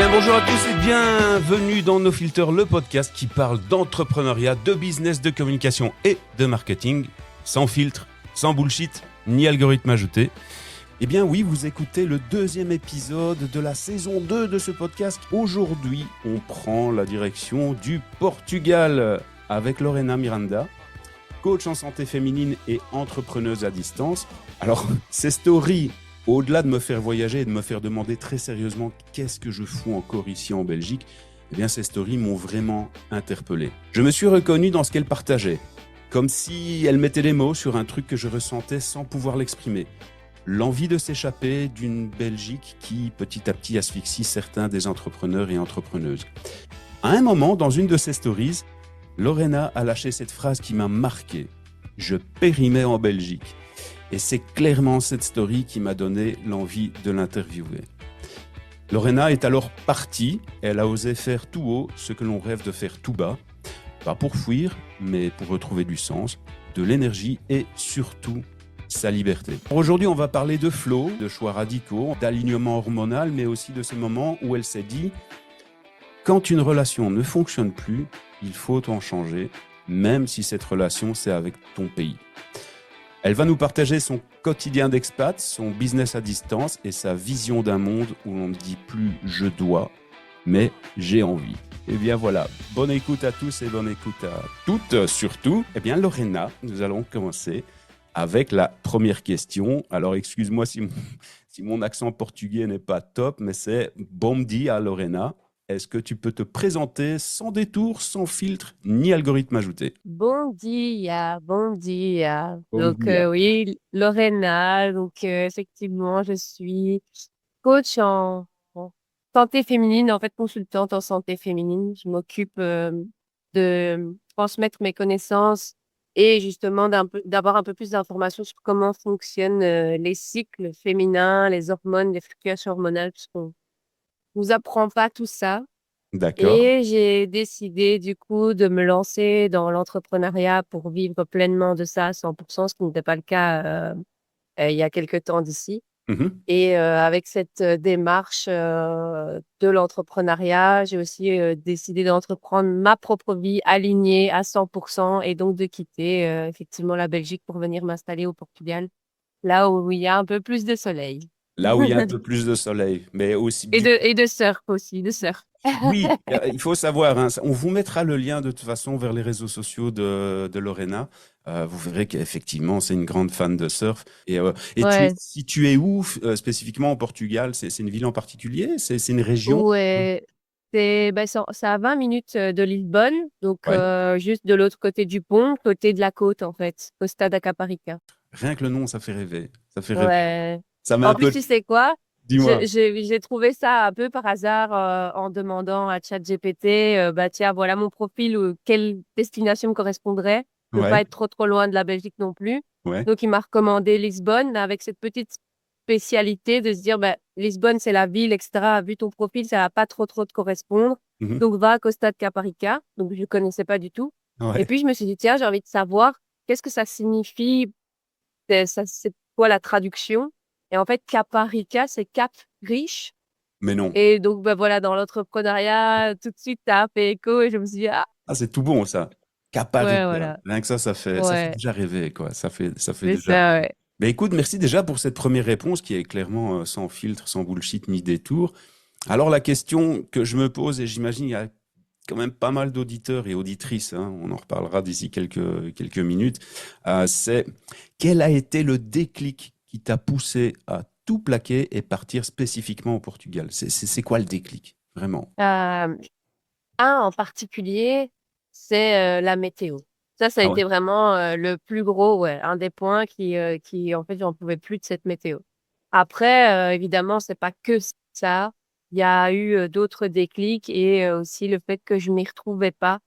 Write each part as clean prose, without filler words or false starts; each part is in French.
bien, bonjour à tous et bienvenue dans No Filter, le podcast qui parle d'entrepreneuriat, de business, de communication et de marketing, sans filtre, sans bullshit, ni algorithme ajouté. Eh bien oui, vous écoutez le deuxième épisode de la saison 2 de ce podcast. Aujourd'hui, on prend la direction du Portugal avec Lorena Miranda, coach en santé féminine et entrepreneuse à distance. Alors, ces stories, au-delà de me faire voyager et de me faire demander très sérieusement qu'est-ce que je fous encore ici en Belgique, eh bien ces stories m'ont vraiment interpellé. Je me suis reconnu dans ce qu'elle partageait, comme si elle mettait des mots sur un truc que je ressentais sans pouvoir l'exprimer. L'envie de s'échapper d'une Belgique qui, petit à petit, asphyxie certains des entrepreneurs et entrepreneuses. À un moment, dans une de ses stories, Lorena a lâché cette phrase qui m'a marqué. « Je périmais en Belgique ». Et c'est clairement cette story qui m'a donné l'envie de l'interviewer. Lorena est alors partie, elle a osé faire tout haut ce que l'on rêve de faire tout bas, pas pour fuir, mais pour retrouver du sens, de l'énergie et surtout sa liberté. Aujourd'hui, on va parler de flow, de choix radicaux, d'alignement hormonal, mais aussi de ce moment où elle s'est dit « Quand une relation ne fonctionne plus, il faut en changer, même si cette relation c'est avec ton pays ». Elle va nous partager son quotidien d'expat, son business à distance et sa vision d'un monde où l'on ne dit plus « je dois », mais « j'ai envie ». Eh bien voilà, bonne écoute à tous et bonne écoute à toutes surtout. Eh bien Lorena, nous allons commencer avec la première question. Alors excuse-moi si mon accent portugais n'est pas top, mais c'est « Bom dia Lorena ». Est-ce que tu peux te présenter sans détour, sans filtre, ni algorithme ajouté? Bon dia, bon dia. Bom Donc dia. oui, Lorena. Donc effectivement, je suis coach en santé féminine, en fait consultante en santé féminine. Je m'occupe de transmettre mes connaissances et justement d'avoir un peu plus d'informations sur comment fonctionnent les cycles féminins, les hormones, les fluctuations hormonales, puisqu'on nous apprend pas tout ça. D'accord. Et j'ai décidé du coup de me lancer dans l'entrepreneuriat pour vivre pleinement de ça à 100%, ce qui n'était pas le cas il y a quelque temps d'ici. Mhm. Et avec cette démarche de l'entrepreneuriat, j'ai aussi décidé d'entreprendre ma propre vie alignée à 100% et donc de quitter effectivement la Belgique pour venir m'installer au Portugal, là où il y a un peu plus de soleil. Là où il y a un peu plus de soleil, mais aussi Et du... de surf aussi, de surf. Oui, il faut savoir, hein, on vous mettra le lien de toute façon vers les réseaux sociaux de Lorena. Vous verrez qu'effectivement, c'est une grande fan de surf. Et tu es Ouais. situé où spécifiquement au Portugal? C'est une ville en particulier? C'est une région? Ouais, c'est à 20 minutes de Lisbonne, donc Ouais. juste de l'autre côté du pont, côté de la côte en fait, Costa da Caparica. Rien que le nom, ça fait rêver. Ça fait rêver. Ouais. Ça met En un plus, peu... tu sais quoi? Dis-moi. J'ai trouvé ça un peu par hasard en demandant à ChatGPT, bah tiens, voilà mon profil, quelle destination me correspondrait. Ne Ouais, pas être trop loin de la Belgique non plus. ouais. Donc, il m'a recommandé Lisbonne avec cette petite spécialité de se dire, bah, Lisbonne, c'est la ville, etc. Vu ton profil, ça va pas trop te correspondre. Mhm. Donc, va à Costa de Caparica. Donc, je connaissais pas du tout. Et Ouais. puis, je me suis dit, tiens, j'ai envie de savoir qu'est-ce que ça signifie, c'est quoi la traduction? Et en fait, Caparica, c'est Cap riche. Mais non. Et donc, bah, voilà, dans l'entrepreneuriat, tout de suite, ça a fait écho et je me suis dit, ah, Ah, c'est tout bon, ça. ouais, Caparica. voilà. Rien que ça fait Ouais, déjà rêver, quoi. Ça fait c'est déjà. ça, ouais. Mais écoute, merci déjà pour cette première réponse qui est clairement sans filtre, sans bullshit ni détour. Alors la question que je me pose, et j'imagine il y a quand même pas mal d'auditeurs et auditrices, hein, on en reparlera d'ici quelques minutes, c'est quel a été le déclic qui t'a poussé à tout plaquer et partir spécifiquement au Portugal? C'est quoi le déclic, vraiment? Euh, un en particulier, c'est la météo. Ça a Ah ouais. été vraiment le plus gros, ouais, un des points qui, en fait, j'en pouvais plus de cette météo. Après, évidemment, c'est pas que ça. Il y a eu d'autres déclics et aussi le fait que je m'y retrouvais pas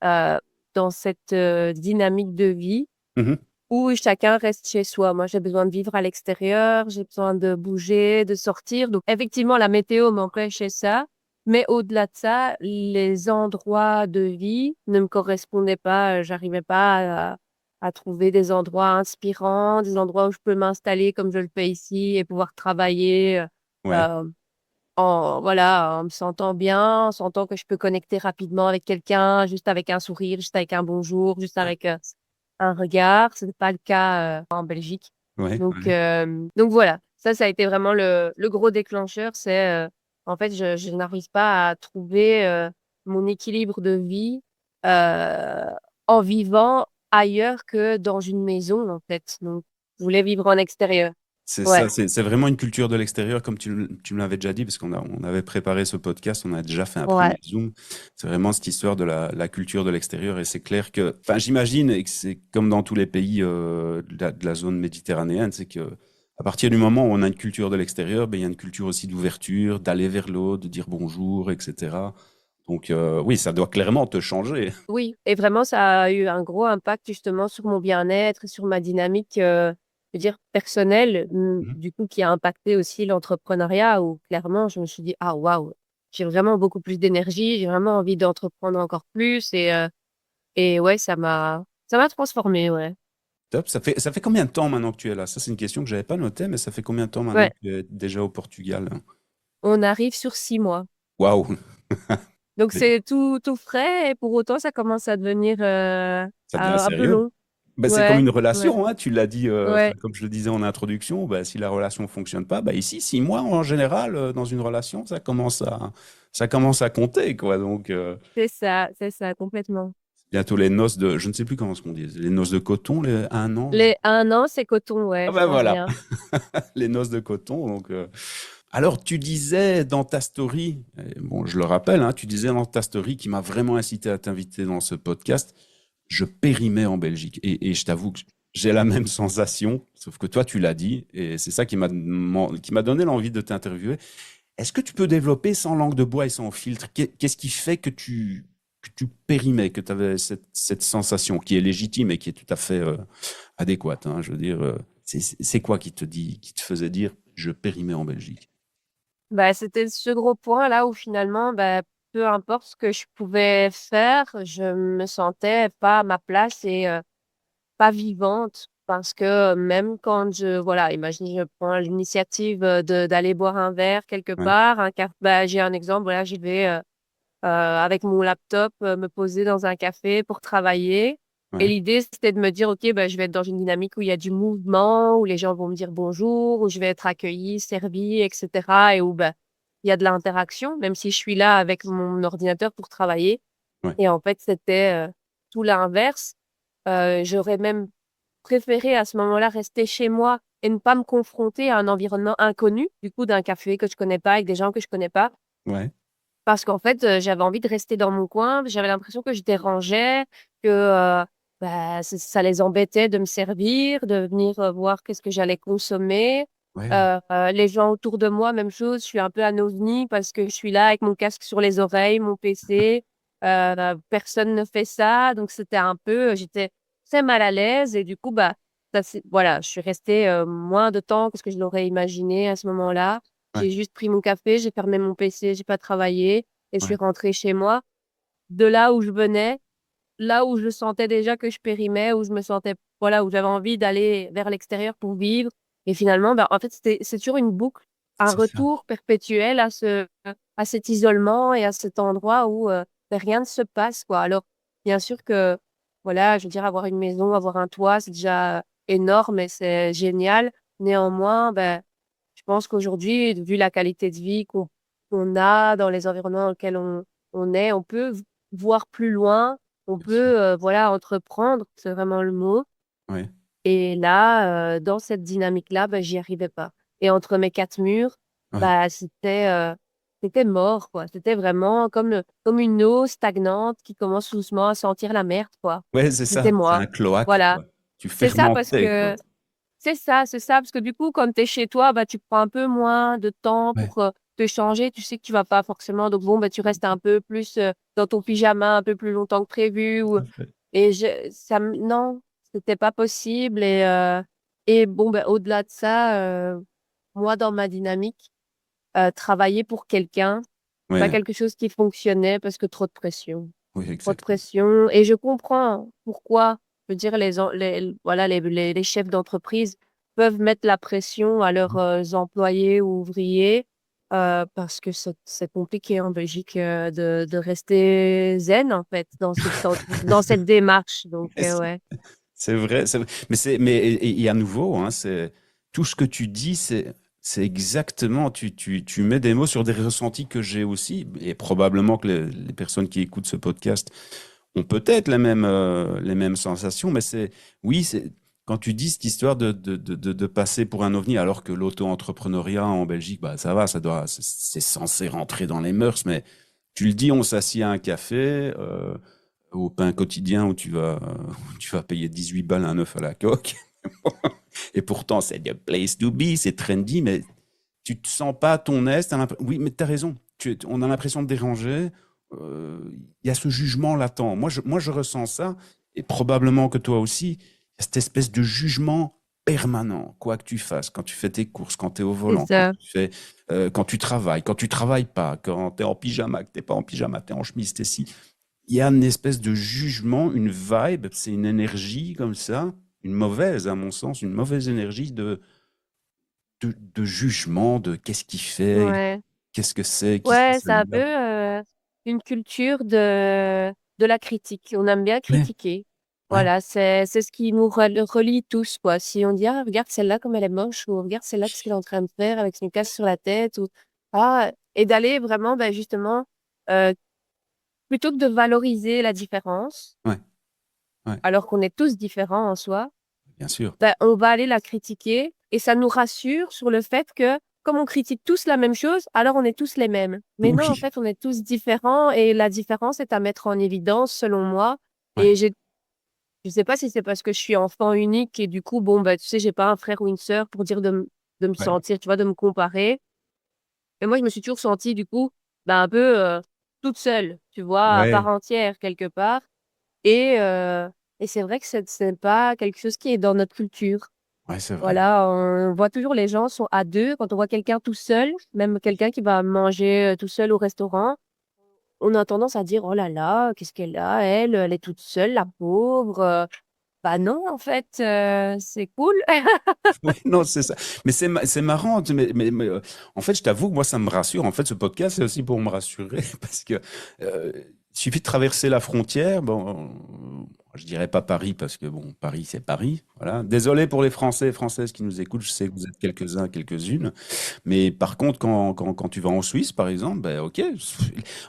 euh, dans cette dynamique de vie Mhm. où chacun reste chez soi. Moi, j'ai besoin de vivre à l'extérieur, j'ai besoin de bouger, de sortir. Donc, effectivement, la météo m'empêchait ça. Mais au-delà de ça, les endroits de vie ne me correspondaient pas. J'arrivais pas à trouver des endroits inspirants, des endroits où je peux m'installer comme je le fais ici et pouvoir travailler Ouais. euh, voilà, en me sentant bien, en sentant que je peux connecter rapidement avec quelqu'un, juste avec un sourire, juste avec un bonjour, juste avec un regard. Ce n'est pas le cas en Belgique. Ouais, Donc voilà, ça a été vraiment le gros déclencheur. C'est en fait, je n'arrive pas à trouver mon équilibre de vie euh, en vivant ailleurs que dans une maison, en fait. Donc, je voulais vivre en extérieur. c'est Ouais, ça, c'est vraiment une culture de l'extérieur, comme tu me l'avais déjà dit, parce on avait préparé ce podcast, on a déjà fait un ouais, premier Zoom. C'est vraiment cette histoire de la culture de l'extérieur, et c'est clair que, enfin, j'imagine, et que c'est comme dans tous les pays de la zone méditerranéenne, c'est que à partir du moment où on a une culture de l'extérieur, ben, il y a une culture aussi d'ouverture, d'aller vers l'autre, de dire bonjour, etc. Donc, oui, ça doit clairement te changer. oui. Et vraiment, ça a eu un gros impact justement sur mon bien-être et sur ma dynamique, je veux dire, personnelle, Mhm. du coup, qui a impacté aussi l'entrepreneuriat, où clairement, je me suis dit, ah, waouh, j'ai vraiment beaucoup plus d'énergie, j'ai vraiment envie d'entreprendre encore plus. Et ouais, ça m'a transformée, ouais. Top. Ça fait combien de temps maintenant que tu es là? Ça, c'est une question que j'avais pas notée, mais ça fait combien de temps maintenant Ouais, que tu es déjà au Portugal? on arrive sur 6 mois. Waouh! Donc, Mais c'est tout frais et pour autant, ça commence à devenir ça devient un peu sérieux. long. Bah, c'est comme Ouais, une ouais, relation, hein, tu l'as dit, enfin, ouais, comme je le disais en introduction, bah, si la relation fonctionne pas, bah, ici, 6 mois en général, dans une relation, ça commence à compter, quoi. Donc, c'est ça, complètement. bientôt les noces de, je ne sais plus comment ce qu'on dit, les noces de coton, les 1 an. Les 1 an, c'est coton, Ah ouais, je ben pense voilà, bien. les noces de coton. Donc, alors, tu disais dans ta story, et bon, je le rappelle, hein, tu disais dans ta story qui m'a vraiment incité à t'inviter dans ce podcast, je périmais en Belgique. Et je t'avoue que j'ai la même sensation, sauf que toi, tu l'as dit, et c'est ça qui m'a donné l'envie de t'interviewer. Est-ce que tu peux développer sans langue de bois et sans filtre? Qu'est-ce qui fait que tu périmais, que tu avais cette sensation qui est légitime et qui est tout à fait adéquate, hein, je veux dire, c'est quoi qui te faisait dire je périmais en Belgique? Bah, c'était ce gros point là où finalement, bah, peu importe ce que je pouvais faire, je me sentais pas à ma place et pas vivante parce que même quand voilà, imagine, je prends l'initiative d'aller boire un verre quelque Ouais, part, bah, j'ai un exemple, voilà, j'y vais avec mon laptop, me poser dans un café pour travailler. Et ouais, l'idée, c'était de me dire, OK, ben, je vais être dans une dynamique où il y a du mouvement, où les gens vont me dire bonjour, où je vais être accueillie, servie, etc. Et où ben, il y a de l'interaction, même si je suis là avec mon ordinateur pour travailler. ouais, Et en fait, c'était tout l'inverse. J'aurais même préféré à ce moment-là rester chez moi et ne pas me confronter à un environnement inconnu, du coup, d'un café que je connais pas, avec des gens que je connais pas. ouais, Parce qu'en fait, j'avais envie de rester dans mon coin. J'avais l'impression que je dérangeais, que bah, ça les embêtait de me servir, de venir voir qu'est-ce que j'allais consommer. ouais, Les gens autour de moi, même chose. Je suis un peu un ovni parce que je suis là avec mon casque sur les oreilles, mon PC. Personne ne fait ça. Donc, c'était un peu, j'étais très mal à l'aise. Et du coup, bah, voilà, je suis restée moins de temps que ce que je l'aurais imaginé à ce moment-là. ouais, J'ai juste pris mon café, j'ai fermé mon PC, j'ai pas travaillé et je suis ouais, rentrée chez moi. De là où je venais, là où je sentais déjà que je périmais, où je me sentais, voilà, où j'avais envie d'aller vers l'extérieur pour vivre. Et finalement, ben, en fait, c'est toujours une boucle, un c'est ça. retour perpétuel à cet isolement et à cet endroit où ben, rien ne se passe, quoi. Alors, bien sûr que, voilà, je veux dire, avoir une maison, avoir un toit, c'est déjà énorme et c'est génial. Néanmoins, ben, je pense qu'aujourd'hui, vu la qualité de vie qu'on a dans les environnements dans lesquels on est, on peut voir plus loin, on Bien sûr. peut voilà, entreprendre, c'est vraiment le mot. Ouais, Et là, dans cette dynamique-là, bah, j'y arrivais pas. Et entre mes quatre murs, ouais, bah, c'était mort, quoi. C'était vraiment comme une eau stagnante qui commence doucement à sentir la merde, quoi. ouais, c'est C'était ça. C'est moi. un cloaque, Voilà. quoi. Tu C'est ça parce fermentais, quoi. que c'est ça, parce que du coup, quand tu es chez toi, bah, tu prends un peu moins de temps Ouais, pour te changer. Tu sais que tu vas pas forcément. Donc, bon, bah, tu restes un peu plus dans ton pyjama un peu plus longtemps que prévu. tout à fait. Et non, c'était pas possible. Et bon, bah, au-delà de ça, moi, dans ma dynamique, travailler pour quelqu'un, pas Ouais, quelque chose qui fonctionnait parce que trop de pression. oui, Trop de exactement. pression. Et je comprends pourquoi, je veux dire, voilà, les chefs d'entreprise peuvent mettre la pression à leurs employés ou ouvriers. parce que c'est compliqué en Belgique de rester zen en fait dans cette démarche. Donc ouais, C'est vrai, c'est vrai. Et à nouveau, hein, c'est tout ce que tu dis, c'est exactement. Tu mets des mots sur des ressentis que j'ai aussi, et probablement que les personnes qui écoutent ce podcast ont peut-être les mêmes sensations, mais oui, c'est quand tu dis cette histoire de passer pour un ovni, alors que l'auto-entrepreneuriat en Belgique, bah ça va, c'est censé rentrer dans les mœurs, mais tu le dis, on s'assied à un café. Au pain quotidien où tu vas payer 18 balles un œuf à la coque. Et pourtant, c'est the place to be, c'est trendy, mais tu te sens pas à ton aise. Oui, mais tu as raison. On a l'impression de déranger. Il y a ce jugement latent. Moi, je ressens ça, et probablement que toi aussi. Il y a cette espèce de jugement permanent, quoi que tu fasses, quand tu fais tes courses, quand tu es au c'est volant, ça. quand tu travailles pas, quand tu es en pyjama, que tu n'es pas en pyjama, tu es en chemise, tu es si il y a une espèce de jugement, une vibe, c'est une énergie comme ça, une mauvaise, à mon sens, une mauvaise énergie de jugement, de qu'est-ce qu'il fait, Ouais. qu'est-ce que c'est, qui c'est Ouais, c'est un peu celui-là. une culture de la critique. On aime bien Ouais, critiquer. ouais, Voilà, c'est ce qui nous relie tous, quoi. Si on dit, ah, regarde celle-là comme elle est moche, ou regarde celle-là, qu'est-ce qu'elle est en train de faire avec son casque sur la tête, ou et d'aller vraiment, ben, justement, euh, plutôt que de valoriser la différence, ouais, ouais, alors qu'on est tous différents en soi, bien sûr. ben, on va aller la critiquer et ça nous rassure sur le fait que comme on critique tous la même chose, alors on est tous les mêmes. Mais non, en Oui, fait, on est tous différents et la différence est à mettre en évidence selon moi. ouais, Et je sais pas si c'est parce que je suis enfant unique et du coup, bon, bah, tu sais, j'ai pas un frère ou une sœur pour dire de me ouais, sentir, tu vois, de me comparer. Et moi, je me suis toujours sentie, du coup, bah, un peu toute seule, tu vois, à part ouais, entière quelque part. Et, euh, et c'est vrai que ce n'est pas quelque chose qui est dans notre culture. ouais, c'est vrai. Voilà, on voit toujours les gens sont à deux. Quand on voit quelqu'un tout seul, même quelqu'un qui va manger tout seul au restaurant, on a tendance à dire, oh là là, qu'est-ce qu'elle a, elle est toute seule, la pauvre. Bah non, en fait, c'est cool. Oui, non, c'est ça. Mais c'est marrant. En fait, je t'avoue que moi, ça me rassure. En fait, ce podcast, c'est aussi pour me rassurer parce que il suffit de traverser la frontière. Bon, je dirais pas Paris parce que bon, Paris, c'est Paris. Voilà. Désolé pour les Français et Françaises qui nous écoutent. Je sais que vous êtes quelques-uns, quelques-unes. Mais par contre, quand tu vas en Suisse, par exemple, ben ok.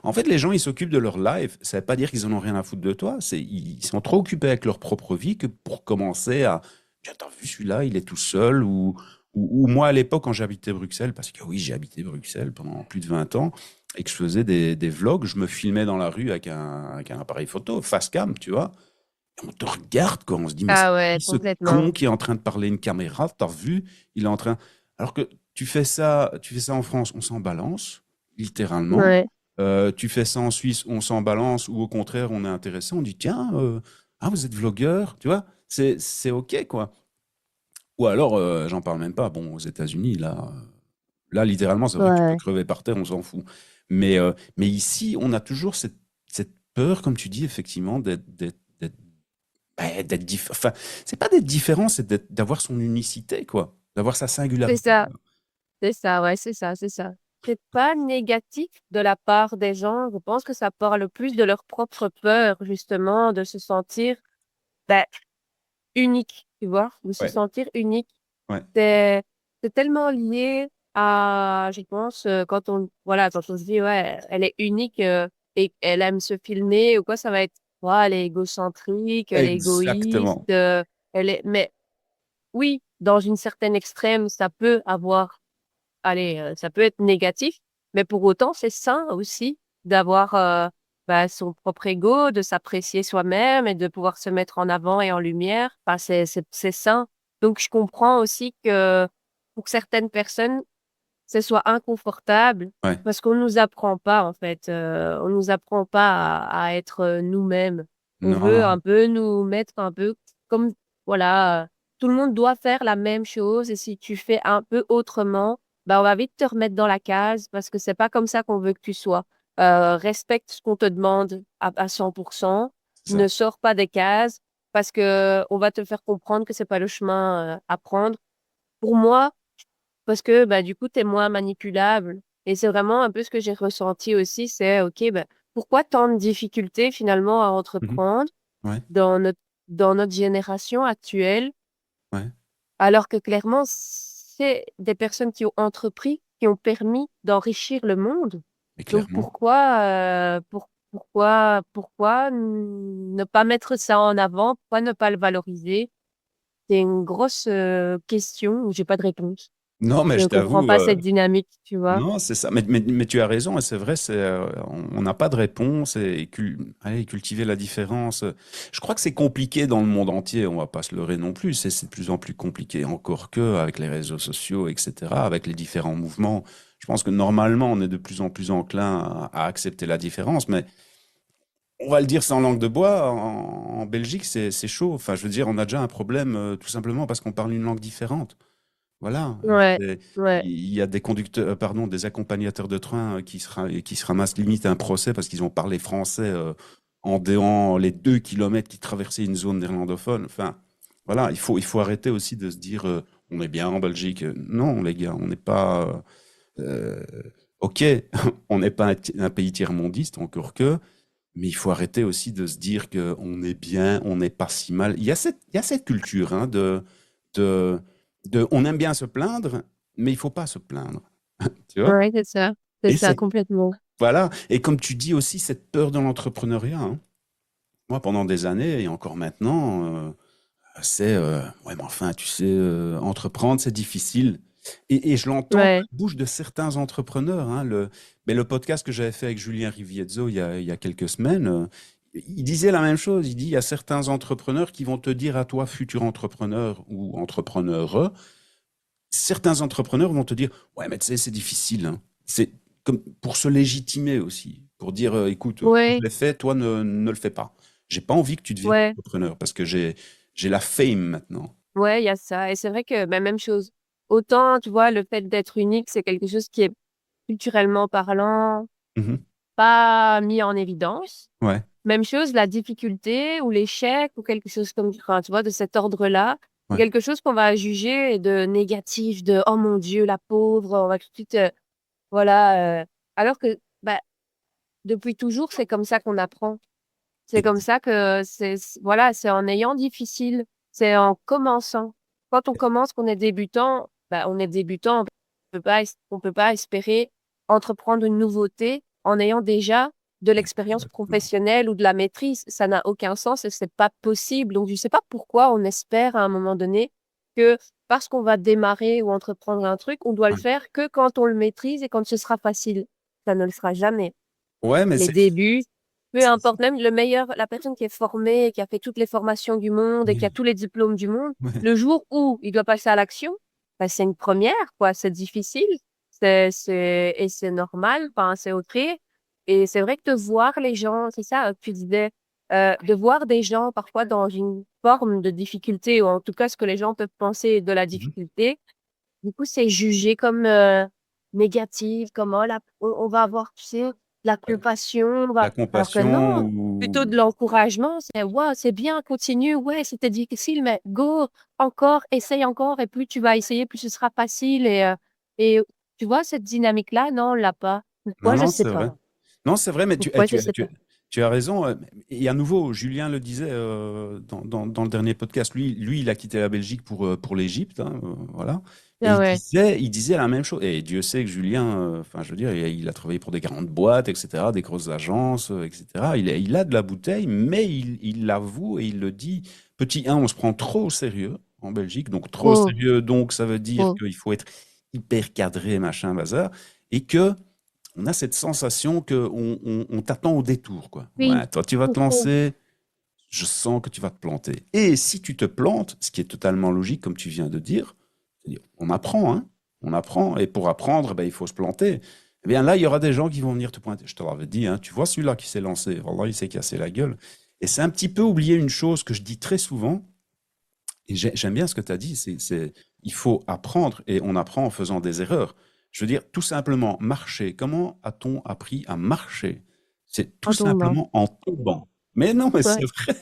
En fait, les gens, ils s'occupent de leur life. Ça veut pas dire qu'ils en ont rien à foutre de toi. Ils sont trop occupés avec leur propre vie que pour commencer à tiens, t'as vu celui-là, il est tout seul. Ou moi, à l'époque, quand j'habitais Bruxelles, parce que oui, j'ai habité Bruxelles pendant plus de 20 ans, et que je faisais des vlogs, je me filmais dans la rue avec un appareil photo, face cam, tu vois. Et on te regarde, quoi. On se dit, mais c'est Ah ouais, qui ce complètement. con qui est en train de parler à une caméra? T'as vu? Il est en train. Alors que tu fais ça en France, on s'en balance, littéralement. Ouais. Tu fais ça en Suisse, on s'en balance, ou au contraire, on est intéressé, on dit, tiens, vous êtes vlogueur, tu vois? C'est OK, quoi. Ou alors, j'en parle même pas. Bon, aux États-Unis, là, littéralement, c'est vrai que tu peux Ouais. crever par terre, on s'en fout. Mais ici, on a toujours cette peur, comme tu dis, effectivement, enfin, c'est pas d'être différent, c'est d'avoir son unicité, quoi. D'avoir sa C'est singularité. ça. C'est ça, ouais, c'est ça, c'est ça. C'est pas négatif de la part des gens. Je pense que ça parle plus de leur propre peur, justement, de se sentir ben, unique, tu vois, de se Ouais, sentir unique. ouais. C'est c'est tellement lié à, je pense, quand on se dit, ouais, elle est unique et elle aime se filmer ou quoi, ça va être, ouais, elle est égocentrique, elle est égoïste, Exactement. mais oui, dans une certaine extrême, ça peut avoir, allez, ça peut être négatif, mais pour autant, c'est sain aussi d'avoir bah, son propre ego, de s'apprécier soi-même et de pouvoir se mettre en avant et en lumière. Enfin, c'est sain. Donc, je comprends aussi que pour certaines personnes, ce soit inconfortable Ouais. parce qu'on nous apprend pas, en fait. On nous apprend pas à être nous-mêmes. On veut Non, un peu nous mettre un peu comme, voilà, tout le monde doit faire la même chose et si tu fais un peu autrement, bah, on va vite te remettre dans la case parce que c'est pas comme ça qu'on veut que tu sois. Respecte ce qu'on te demande à 100%. c'est ça. Ne sors pas des cases parce que on va te faire comprendre que c'est pas le chemin à prendre. Pour moi, parce que bah, du coup, tu es moins manipulable Et c'est vraiment un peu ce que j'ai ressenti aussi, c'est OK, ben, pourquoi tant de difficultés finalement à Mhm. entreprendre Ouais, dans notre génération actuelle, ouais, alors que clairement, c'est des personnes qui ont entrepris, qui ont permis d'enrichir le monde. mais Donc clairement. pourquoi ne pas mettre ça en avant? Pourquoi ne pas le valoriser? C'est une grosse question où j'ai pas de réponse. Non, mais Je je ne comprends t'avoue, pas cette dynamique, tu vois? non, c'est ça. Mais tu as raison, et c'est vrai, on n'a pas de réponse, et allez, cultiver la différence. Je crois que c'est compliqué dans le monde entier, on va pas se leurrer non plus. C'est de plus en plus compliqué, encore que avec les réseaux sociaux, etc., avec les différents mouvements. Je pense que normalement, on est de plus en plus enclin à accepter la différence, mais on va le dire sans langue de bois, en Belgique, c'est chaud. Enfin, je veux dire, on a déjà un problème, tout simplement parce qu'on parle une langue différente. Voilà, Ouais, c'est ouais. il y a des conducteurs, pardon, des accompagnateurs de train, qui se ramassent limite un procès parce qu'ils ont parlé français, en déant les 2 kilomètres qui traversaient une zone néerlandophone. Enfin, voilà, il faut arrêter aussi de se dire, «On est bien en Belgique». Non les gars, on n'est pas, heu, OK, on n'est pas un pays tiers-mondiste, encore que, mais il faut arrêter aussi de se dire qu'on est bien, on n'est pas si mal. Il y a cette culture, hein, de, on aime bien se plaindre, mais il faut pas se plaindre, tu vois? Ouais, c'est Et ça complètement. voilà. Et comme tu dis aussi, cette peur de l'entrepreneuriat, hein. Moi, pendant des années et encore maintenant, c'est ouais, mais enfin, tu sais, entreprendre, c'est difficile. Et je l'entends de Ouais, la bouche de certains entrepreneurs, hein. Mais le podcast que j'avais fait avec Julien Riviezzo il y a quelques semaines, il disait la même chose. Il dit, il y a certains entrepreneurs qui vont te dire à toi, futur entrepreneur ou entrepreneur, certains entrepreneurs vont te dire, ouais, mais tu sais, c'est difficile, hein. C'est comme pour se légitimer aussi, pour dire, écoute, moi, je ouais, l'ai fait, toi, ne le fais pas. J'ai pas envie que tu deviennes ouais, entrepreneur parce que j'ai la fame maintenant. ouais, il y a ça. Et c'est vrai que, même chose. Autant, tu vois, le fait d'être unique, c'est quelque chose qui est culturellement parlant, Mhm. pas mis en évidence. Ouais, Même chose, la difficulté ou l'échec ou quelque chose comme, enfin, tu vois, de cet ordre-là, c'est ouais. quelque chose qu'on va juger de négatif, de oh mon Dieu, la pauvre, on va tout de suite, voilà. Alors que, bah, depuis toujours, c'est comme ça qu'on apprend. C'est comme Ex- ça que voilà, c'est en ayant difficile, c'est en commençant. Quand on commence, qu'on est débutant, bah, on est débutant, on peut pas espérer entreprendre une nouveauté en ayant déjà de l'expérience Exactement. professionnelle ou de la maîtrise. Ça n'a aucun sens et c'est pas possible. Donc, je sais pas pourquoi on espère à un moment donné que parce qu'on va démarrer ou entreprendre un truc, on doit le Ouais. faire que quand on le maîtrise et quand ce sera facile. Ça ne le sera jamais. Ouais, mais Les c'est débuts, peu c'est ça. importe, même le meilleur, la personne qui est formée, qui a fait toutes les formations du monde et qui a Oui. tous les diplômes du monde, Ouais. le jour où il doit passer à l'action, bah, c'est une première, quoi. C'est difficile. Et c'est normal. Enfin, c'est OK. Et c'est vrai que de voir les gens, c'est ça, que tu disais, de voir des gens parfois dans une forme de difficulté, ou en tout cas ce que les gens peuvent penser de la Mhm. difficulté, du coup, c'est jugé comme négatif, comme oh, on va avoir, tu sais, de la Ouais. compassion. La Alors que compassion non, plutôt ou de l'encouragement, c'est ouais, c'est bien, continue, ouais, c'était difficile, mais go, encore, essaye encore, et plus tu vas essayer, plus ce sera facile. Et tu vois, cette dynamique-là, non, on l'a pas. non, Pourquoi, je non, sais c'est vrai. pas. Non, c'est vrai, mais tu, eh, Pourquoi, je tu, as- sais tu, pas. as tu as raison. Et à nouveau, Julien le disait, dans le dernier podcast. Lui, il a quitté la Belgique pour l'Égypte, hein, voilà. Et Ah il ouais. disait, il disait la même chose. Et Dieu sait que Julien, enfin, je veux dire, il a travaillé pour des grandes boîtes, etc., des grosses agences, etc. Il a de la bouteille, mais il l'avoue et il le dit. Petit un, on se prend trop au sérieux en Belgique. Donc, trop au Trop, sérieux, donc ça veut dire trop, qu'il faut être hyper cadré, machin, bazar. Et que on a cette sensation que on t'attend au détour, quoi. oui, Ouais, toi, tu vas te trop, lancer, je sens que tu vas te planter. Et si tu te plantes, ce qui est totalement logique, comme tu viens de dire, c'est-à-dire, on apprend, hein. On apprend. Et pour apprendre, ben, il faut se planter. Eh bien là, il y aura des gens qui vont venir te pointer. Je te l'avais dit, hein, tu vois celui-là qui s'est lancé, voilà, il s'est cassé la gueule. Et c'est un petit peu oublier une chose que je dis très souvent, et j'aime bien ce que tu as dit, il faut apprendre, et on apprend en faisant des erreurs. Je veux dire, tout simplement, marcher. Comment a-t-on appris à marcher? C'est tout en tombant. simplement en tombant. Mais non, mais c'est Ouais, vrai.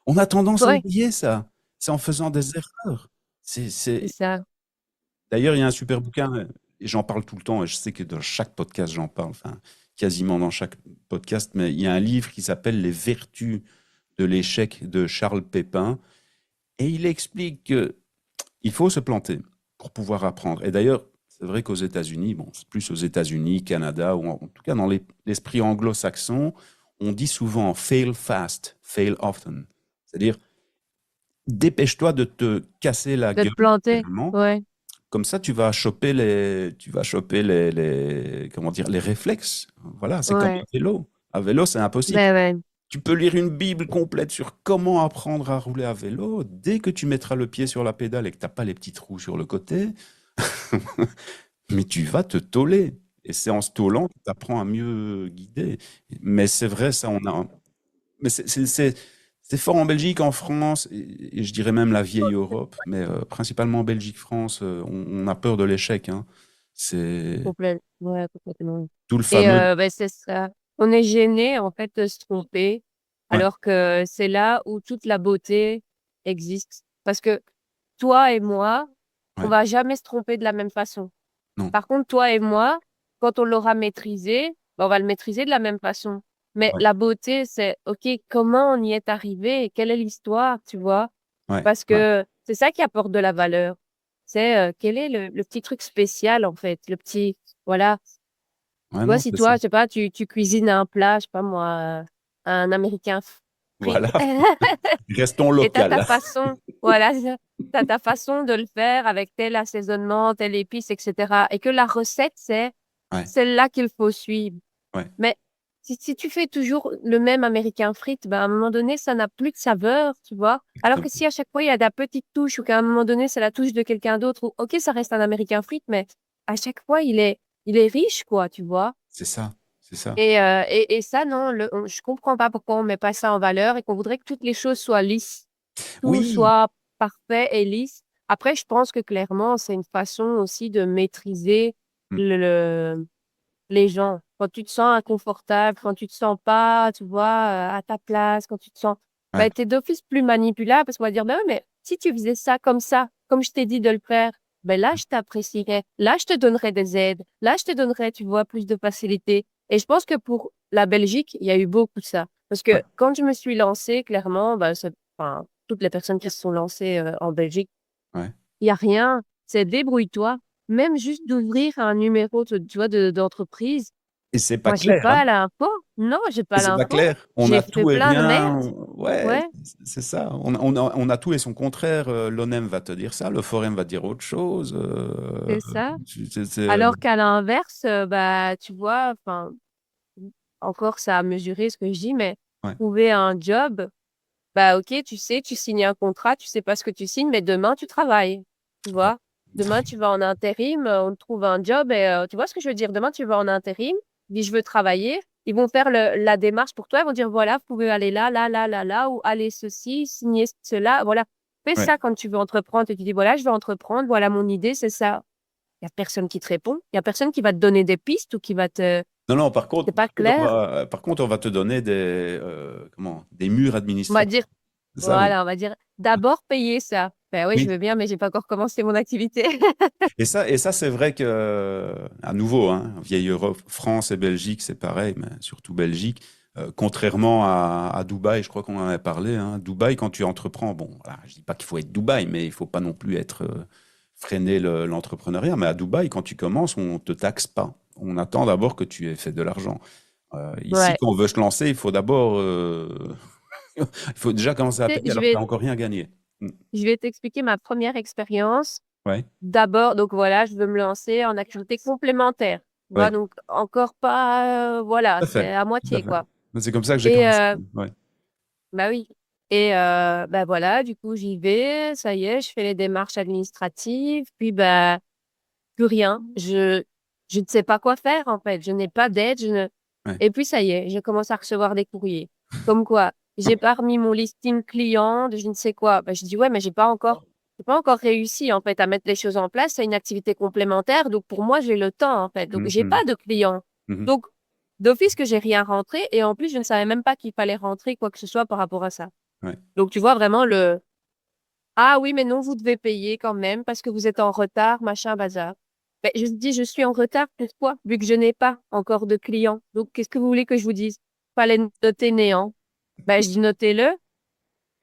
On a tendance à ouais, oublier ça. C'est en faisant des erreurs. c'est C'est... ça. D'ailleurs, il y a un super bouquin. et j'en parle tout le temps, et je sais que dans chaque podcast, j'en parle, enfin, quasiment dans chaque podcast, mais il y a un livre qui s'appelle Les vertus de l'échec de Charles Pépin, et il explique que il faut se planter pour pouvoir apprendre. Et d'ailleurs, c'est vrai qu'aux États-Unis, bon, c'est plus aux États-Unis, Canada, ou en tout cas dans l'esprit anglo-saxon, on dit souvent fail fast, fail often. C'est-à-dire, dépêche-toi de te casser la De gueule, te planter. finalement. Ouais. Comme ça, comment dire, les réflexes. Voilà, c'est comme Ouais. un vélo. À vélo, c'est impossible. Ben ouais. Tu peux lire une Bible complète sur comment apprendre à rouler à vélo. Dès que tu mettras le pied sur la pédale et que tu n'as pas les petits trous sur le côté, mais tu vas te tôler. Et c'est en se tôlant que tu apprends à mieux guider. Mais c'est vrai, ça, on a. Mais c'est fort en Belgique, en France, et je dirais même la vieille Europe, mais principalement en Belgique, France, on a peur de l'échec. Hein. C'est Ouais, complètement. tout le Et fameux. ben, c'est ça. On est gêné, en fait, de se tromper, Ouais, alors que c'est là où toute la beauté existe. Parce que toi et moi, on ouais, va jamais se tromper de la même façon. non, Par contre, toi et moi, quand on l'aura maîtrisé, ben, on va le maîtriser de la même façon. Mais ouais, la beauté, c'est, OK, comment on y est arrivé et quelle est l'histoire, tu vois? ouais, Parce ouais, que c'est ça qui apporte de la valeur. C'est quel est le petit truc spécial, en fait, le petit, voilà. ouais, Tu vois, non, si c'est ça. toi, je sais pas, tu cuisines un plat, je sais pas moi, un américain frites, Voilà, restons et t'as local. ta façon, voilà, c'est ça. T'as ta façon de le faire avec tel assaisonnement, telle épice, etc. Et que la recette, c'est Ouais, celle-là qu'il faut suivre. ouais, Mais si tu fais toujours le même américain frites, ben, à un moment donné, ça n'a plus de saveur, tu vois. Alors que si à chaque fois, il y a de la petite touche ou qu'à un moment donné, c'est la touche de quelqu'un d'autre, ou OK, ça reste un américain frites, mais à chaque fois, il est riche, quoi, tu vois. c'est ça, c'est ça. Et ça, non, je comprends pas pourquoi on met pas ça en valeur et qu'on voudrait que toutes les choses soient lisses, tout Oui, soit parfait et lisse. Après, je pense que clairement, c'est une façon aussi de maîtriser mm, le, les gens. Quand tu te sens inconfortable, quand tu te sens pas, tu vois, à ta place, quand tu te sens, ouais, ben, t'es d'office plus manipulable parce qu'on va dire, ben, ouais, mais si tu faisais ça, comme je t'ai dit de le faire, ben là, je t'apprécierais. Là, je te donnerais des aides. Là, je te donnerais, tu vois, plus de facilité. Et je pense que pour la Belgique, il y a eu beaucoup de ça. Parce ouais, que quand je me suis lancée, clairement, ben, enfin, toutes les personnes qui se sont lancées en Belgique, ouais. il y a rien. C'est débrouille-toi. Même juste d'ouvrir un numéro, tu vois, d'entreprise. Et c'est pas Moi, j'ai clair, hein. pas l'info. Non, j'ai Et pas c'est pas l'info. clair. On J'ai a fait tout et plein de merde. rien. Ouais, Ouais, c'est ça. On a tout et son contraire. L'ONEM va te dire ça, le Forum va dire autre chose. c'est ça. C'est- Alors qu'à l'inverse, bah, tu vois, enfin, encore ça a mesuré ce que je dis, mais ouais, trouver un job, bah, ok, tu sais, tu signes un contrat, tu sais pas ce que tu signes, mais demain, tu travailles. Tu ouais, vois? Demain, tu vas en intérim, on te trouve un job et tu vois ce que je veux dire? Demain, tu vas en intérim, dis je veux travailler. Ils vont faire la démarche pour toi. Ils vont dire voilà, vous pouvez aller là, là, là, là, là, ou aller ceci, signer cela. Voilà. Fais ouais. ça quand tu veux entreprendre. Et tu dis voilà, je veux entreprendre. Voilà mon idée, c'est ça. Il y a personne qui te répond. Il y a personne qui va te donner des pistes ou qui va te. Non, non, C'est pas clair. par contre, on va te donner des murs On va administratifs. dire C'est ça, oui. voilà, on va dire d'abord payer ça. Ben oui, je Oui. veux bien, mais j'ai pas encore commencé mon activité. Et ça, c'est vrai que, à nouveau, hein, vieille Europe, France et Belgique, c'est pareil, mais surtout Belgique. Contrairement à Dubaï, je crois qu'on en a parlé. Hein. Dubaï, quand tu entreprends, bon, voilà, je dis pas qu'il faut être Dubaï, mais il faut pas non plus être freiner l'entrepreneuriat. Mais à Dubaï, quand tu commences, on te taxe pas. On attend d'abord que tu aies fait de l'argent. Ici, Ouais. quand on veut se lancer, il faut d'abord, il faut déjà commencer à Tu sais, payer alors que tu n'as encore rien gagné. Mm. je vais t'expliquer ma première expérience. Ouais, D'abord, donc voilà, je veux me lancer en activité complémentaire. Tu vois, ouais, donc encore pas, voilà, tout à c'est fait, à tout à moitié, fait. quoi. C'est comme ça que j'ai Et commencé. Ouais. bah oui. Et bah voilà, du coup, j'y vais, ça y est, je fais les démarches administratives, puis bah plus rien. Je ne sais pas quoi faire, en fait. Je n'ai pas d'aide, je ne... Ouais. Et puis ça y est, je commence à recevoir des courriers. Comme quoi, j'ai pas remis mon listing client de je ne sais quoi. Bah, je dis ouais, mais j'ai pas encore réussi, en fait, à mettre les choses en place. C'est une activité complémentaire. Donc, pour moi, j'ai le temps, en fait. Donc, j'ai Mhm, pas de clients. mhm. Donc, d'office que j'ai rien rentré. Et en plus, je ne savais même pas qu'il fallait rentrer quoi que ce soit par rapport à ça. Ouais. Donc, tu vois vraiment ah oui, mais non, vous devez payer quand même parce que vous êtes en retard, machin, bazar. Ben, je dis, je suis en retard. Pourquoi? Vu que je n'ai pas encore de clients. Donc, qu'est-ce que vous voulez que je vous dise? Fallait noter néant. Ben, je dis, notez-le.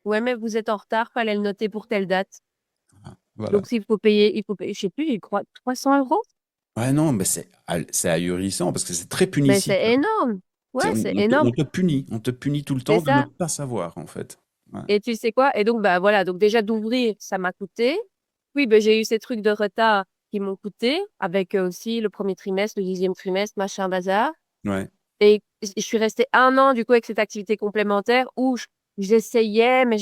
Ouais, mais vous êtes en retard. Fallait le noter pour telle date. Voilà. Donc, il faut payer, je sais plus, je crois, 300 €. Ouais, non, mais c'est ahurissant parce que c'est très Mais punitif. c'est énorme. Ouais, c'est énorme. On te punit tout le C'est temps de ne ça. pas savoir, en fait. Ouais. Et tu sais quoi? Et donc, bah voilà, donc déjà d'ouvrir, ça m'a coûté. Oui, ben j'ai eu ces trucs de retard qui m'ont coûté, avec aussi le premier trimestre, le deuxième trimestre, machin bazar. Ouais. Et je suis restée 1 an, du coup, avec cette activité complémentaire où j'essayais, mais